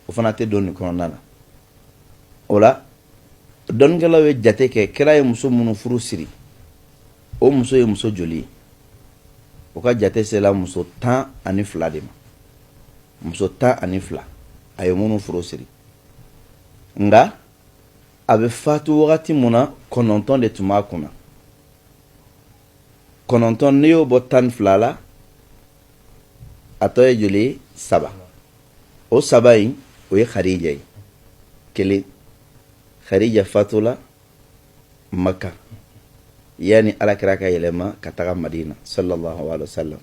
o fana tɛ don ni kɔnɔna la o la dɔnnikɛlaw ye jate kɛ kira ye muso minnu furu siri o muso ye muso joli ye o ka jate sela muso 12 de ma muso 12 a ye minnu furu siri nga a bɛ fatu wagati mun na 9 de tun b'a kunna 9 n'i y'o bɔ 12 la a tɔ ye joli ye 3 o 3 in o ye Khadija ye kelen Khadija fatula Makka yani Alakira ka yɛlɛma ka taga Madina sallallahu alaihi wasallam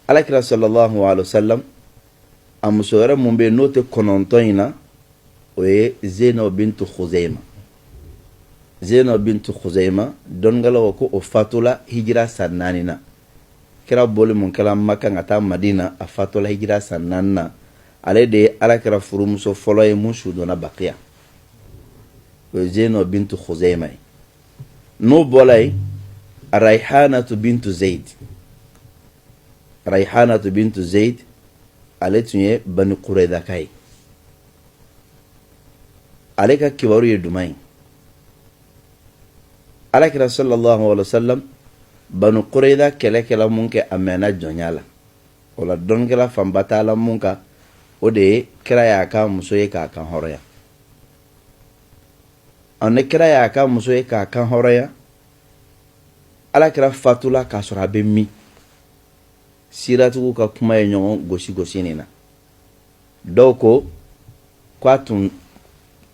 Alakira sallallahu alaihi wasallam a muso wɛrɛ mun bɛ n'o tɛ 9 in na o ye Zainab bintu Khuzaima dɔnnigɛlaw ko o fatula hijira san 4 na kira boli mun kɛla Makka ka taa Madina a fatula hijira san 4 na ale de ye Alakira furumuso fɔlɔ ye mun su donna Baqiya o ye Zainab bintu Khuzaima ye n'o bɔla ye Rayhanatu bintu Zayd ale tun ye Bani Qurayza ka ye ale ka kibaru ye duman ye Alakira sallallahu alaihi wasallam Bani Qurayza kɛlɛkɛla mun kɛ a mɛnna jɔnya la o la dɔnkɛla fanba t'a la mun kan o de ye kira y'a ka muso ye k'a kan hɔrɔnya ne kira y'a ka muso ye k'a kan hɔrɔnya Alakira fatula k'a sɔrɔ a bɛ min siratigiw ka kuma ye ɲɔgɔn gosi nin na dɔw ko k'a tun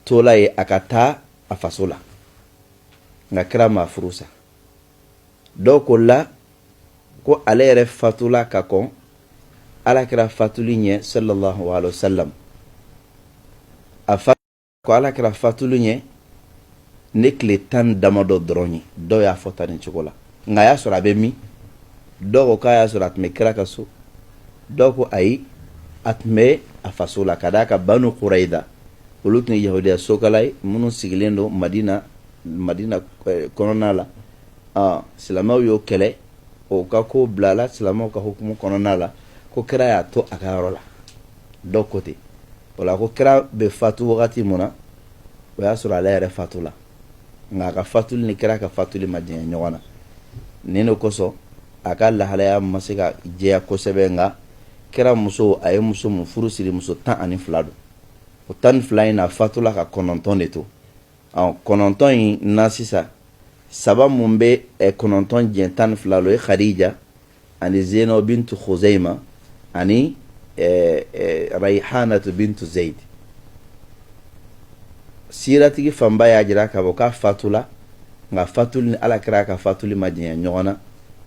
tola ye a ka taa a faso la nka kira ma furu sa dɔw ko la ko ale yɛrɛ fatula ka kɔn Alakira fatuli ɲɛ sallallahu alaihi wasallam ko Alakira fatuli ɲɛ ne tile 10 damadɔ dɔrɔn ye dɔw y'a fɔ tan ni cogo la nka a y'a sɔrɔ a bɛ min dɔw ko k'a y'a sɔrɔ a tun bɛ kira ka so dɔw ko ayi a tun bɛ a faso la ka d'a ka Banu Qurayza olu tun ye yahudiya sokala ye minnu sigilen don Madina kɔnɔna la silamɛw y'o kɛlɛ o ka ko bilala silamɛw ka hukumu kɔnɔna la ko kira y'a to a ka yɔrɔ la dɔw ko ten o la ko kira bɛ fatu wagati mun na o y'a sɔrɔ ale yɛrɛ fatu la nka a ka fatuli ni kira ka fatuli ma janya ɲɔgɔn na nin de kosɔn a ka lahalaya ma se ka jɛya kosɛbɛ nka kira muso a ye muso mun furu siri muso 12 don o 12 in na fatula ka 9 de to 9 in na sisan 3 mun bɛ 9 jɛn 12 lo ye Khadija ani Zainab bintu Khuzaima ani Rayhanatu bintu Zayd siratigi fanba y'a jira k'a fɔ k'a fatula nka fatuli ni Alakira ka fatuli ma janya ɲɔgɔn na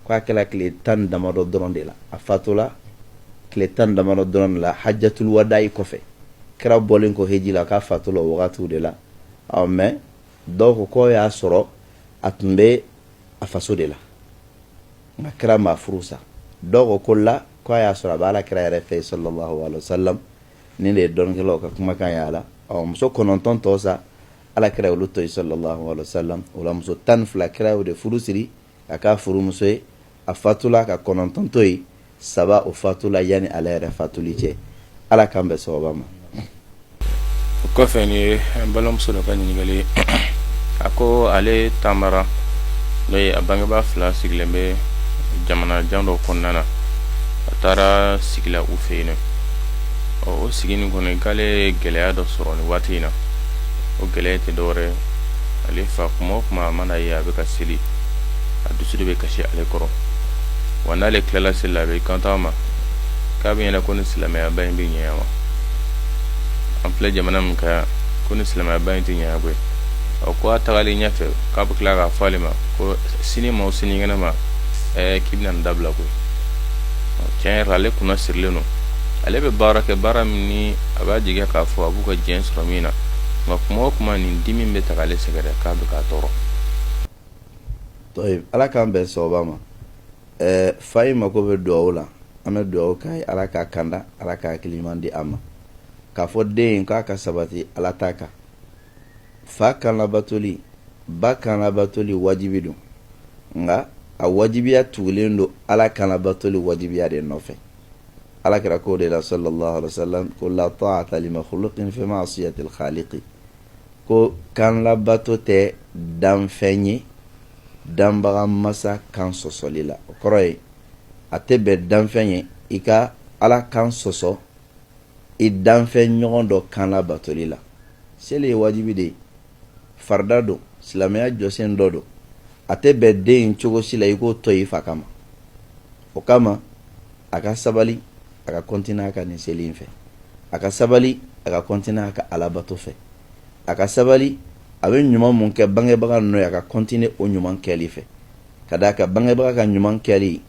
k'a kɛla tile 10 damadɔ dɔrɔn de la a fatula tile 10 damadɔ dɔrɔn de la hajjatul wada'i kɔfɛ kira bɔlen ko heji la k'a fatula o wagatiw de la mais dɔw ko k'o y'a sɔrɔ a tun bɛ a faso de la nka kira ma furu sa dɔw ko la k'a y'a sɔrɔ a bɛ Alakira yɛrɛ fɛ sallallahu alaihi wasallam nin de ye dɔnkɛlaw ka kumakan y'a la muso 9 tɔ sa Alakira olu to ye sallallahu alaihi wasallam o la muso 12 kira y'o de furu siri a k'a furumuso ye a fatula ka 9 to ye 3 o fatula yani ale yɛrɛ fatuli cɛ Ala k'an bɛn sababa ma o kɔfɛ ni ye n balimamuso dɔ ka ɲininkali a ko ale taamara n'o ye a bangebaa 2 sigilen bɛ jamana jan dɔ kɔnɔna na a taara sigila u fɛ yen o sigini kɔnɔ k'ale gɛlɛya dɔ sɔrɔ ni waati in na o gɛlɛya tɛ dɔwɛrɛ ale fa kuma o kuma a mana ye a bɛ ka seli a dusu de bɛ kasi ale kɔrɔ wa n'ale tilala seli la a bɛ kanto a ma k'a bɛ ɲɛna ko ni silamɛyaba in bɛ ɲɛ wa an filɛ jamana min kan yan ko ni silamɛyaba in tɛ ɲɛ koyi ko a tagalen ɲɛfɛ k'a bɛ tila k'a fɔ ale ma ko sini ma o sinikɛnɛ ma k'i bɛna nin dabila koyi tiɲɛ yɛrɛ ale kunna sirilen don ale bɛ baara kɛ baara min ni a b'a jigiya k'a fɔ a b'u ka diɲɛ sɔrɔ min na nka kuma o kuma nin dimi bɛ ta k'ale sɛgɛrɛ k'a bɛ k'a tɔɔrɔ. طيب ala k'an bɛn sababa ma fa in mako bɛ duwawu la an bɛ duwawu k'a ye ala k'a kanda ala k'a hakili ɲuman di a ma k'a fɔ den in k'a ka sabati ala t'a kan fa kan labatoli ba kan labatoli wajibi don nka a wajibiya tugulen don ala kan labatoli wajibiya de nɔfɛ ala kɛra ko de la sallallahu alaihi wasallam ko la ta'ata li makhluqin fi ma'siyatil khaliqi ko kan labato tɛ danfɛn ye danbaga masa kan sɔsɔli la o kɔrɔ ye a tɛ bɛn danfɛn ye i ka ala kan sɔsɔ i danfɛn ɲɔgɔn dɔ kan labatoli la seli ye wajibi de ye farida don silamɛya jɔsen dɔ don a tɛ bɛn den in cogo si la i k'o tɔ i fa kama o kama a ka sabali a ka continuer a ka nin seli in fɛ a ka sabali a ka continuer a ka alabato fɛ a ka sabali a bɛ ɲuman mun kɛ bangebaga ninnu ye a ka continuer o ɲuman kɛli fɛ ka d'a kan bangebaga ka ɲuman kɛli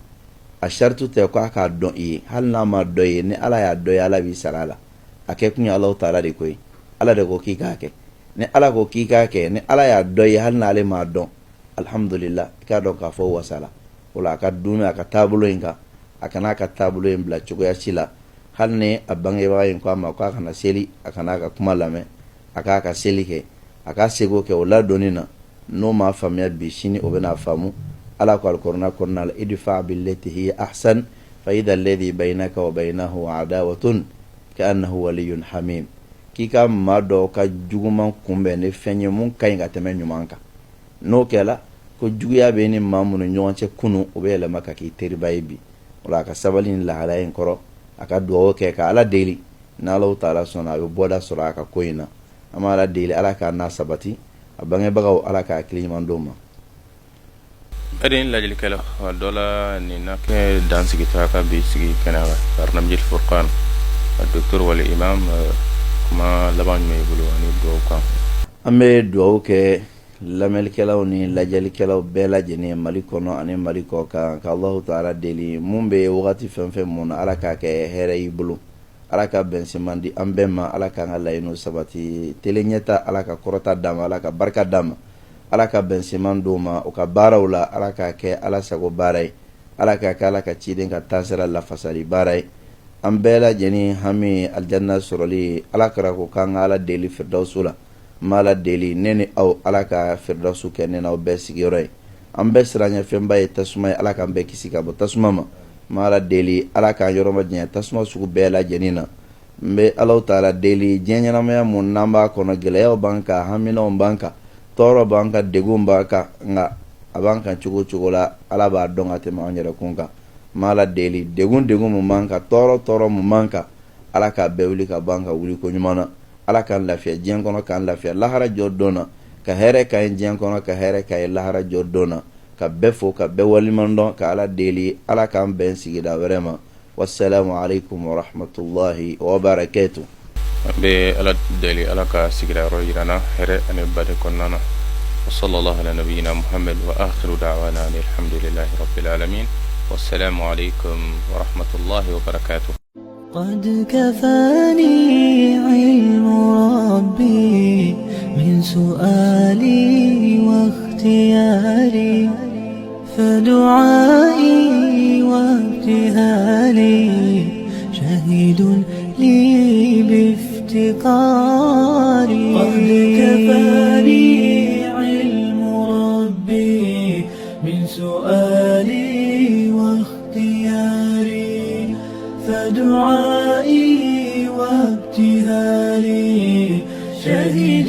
a saritu tɛ ko a k'a dɔn i ye hali n'a ma dɔn i ye ni ala y'a dɔn ye ala b'i sara a la a kɛ kun ye Alahu taala de ko ye ala de ko k'i k'a kɛ ni ala ko k'i k'a kɛ ni ala y'a dɔn ye hali n'ale m'a dɔn alhamdulillah i k'a dɔn k'a fɔ wasala o la a ka dunni a ka taabolo in kan a kana ka taabolo in bila cogoya si la hali ni a bangebaga in ko a ma k'a kana seli a kana ka kuma lamɛn a k'a ka seli kɛ a ka sego kɛ o ladonni na n'o ma faamuya bi sini o bɛna faamu ala ko alkur'ana kɔnɔna la idfa billati hiya ahsan fa idha alladhi baynaka wa baynahu adawatun ka'annahu waliyyun hamim k'i ka maa dɔ ka juguman kunbɛn ni fɛn ye mun ka ɲi ka tɛmɛ ɲuman kan n'o kɛla ko juguya bɛ ni maa minnu ɲɔgɔn cɛ kunu o bɛ yɛlɛma ka k'i teriba ye bi o la a ka sabali ni lahala in kɔrɔ a ka duwawu kɛ ka ala deli n'Alahu taala sɔnna a bɛ bɔda sɔrɔ a ka ko in na an b'a ala deli ala k'a n'a sabati a bangebagaw ala k'a hakili ɲuman d'o ma. Adin lajilikɛla a dɔ la nin na kɛ dansigita ka bi sigi kɛnɛ kan Barnamijil Furqan a docteur wali imam kuma laban jumɛn i bolo ani duwawu kan. An bɛ duwawu kɛ lamɛnnikɛlaw ni lajɛlikɛlaw bɛɛ lajɛlen Mali kɔnɔ ani Mali kɔ kan ka Alahu taala deli mun bɛ wagati fɛn fɛn mun na ala k'a kɛ hɛrɛ y'i bolo ala ka bɛnseman di an bɛɛ ma ala k'an ka laɲiniw sabati tele ɲɛta ala ka kɔrɔta d'a ma ala ka barika d'a ma ala ka bɛnseman d'o ma o ka baaraw la ala k'a kɛ ala sago baara ye ala k'a kɛ ala ka ciden ka taasira lafasali baara ye an bɛɛ lajɛlen hami aljanna sɔrɔli ala kɛra ko k'an ka ala deli firdausu la ma ala deli ne ni aw ala ka firdausu kɛ ne n'aw bɛɛ sigiyɔrɔ ye an bɛɛ siranɲɛfɛnba ye tasuma ye ala k'an bɛɛ kisi ka bɔ tasuma ma ma ala deli ala k'an yɔrɔ ma diɲɛ tasuma sugu bɛɛ lajɛlen na n bɛ Alahu taala deli diɲɛ ɲɛnamaya mun n'an b'a kɔnɔ gɛlɛyaw b'an kan haminaw b'an kan tɔɔrɔ b'an kan degun b'an kan nka a b'an kan cogo cogo la ala b'a dɔn ka tɛmɛ an yɛrɛ kun kan ma ala deli degun mun b'an kan tɔɔrɔ mun b'an kan ala k'a bɛɛ wuli ka b'an kan wuli ko ɲuman na ala k'an lafiya diɲɛ kɔnɔ k'an lafiya lahara jɔ don na ka hɛrɛ k'a ye diɲɛ kɔnɔ ka hɛrɛ k'a ye lahara jɔ don na ka bɛɛ fo ka bɛɛ waliman dɔn ka ala deli ala k'an bɛn sigida wɛrɛ ma wassalamu alaikum wa rahmatullahi wa barakatuh. An bɛ ala deli ala ka sigida yɔrɔ yirana hɛrɛ ani bade kɔnɔna na wa sallallahu ala nabiyyina Muhammad wa akhiru da'wana alhamdulillahi rabbil alamin wassalamu alaikum wa rahmatullahi wa barakatuh. قد كفاني علم ربي من سؤالي واختياري فدعائي وابتهالي شهيد لي بافتقاري قد كفاني علم ربي من سؤالي واختياري فدعائي وابتهالي شهيد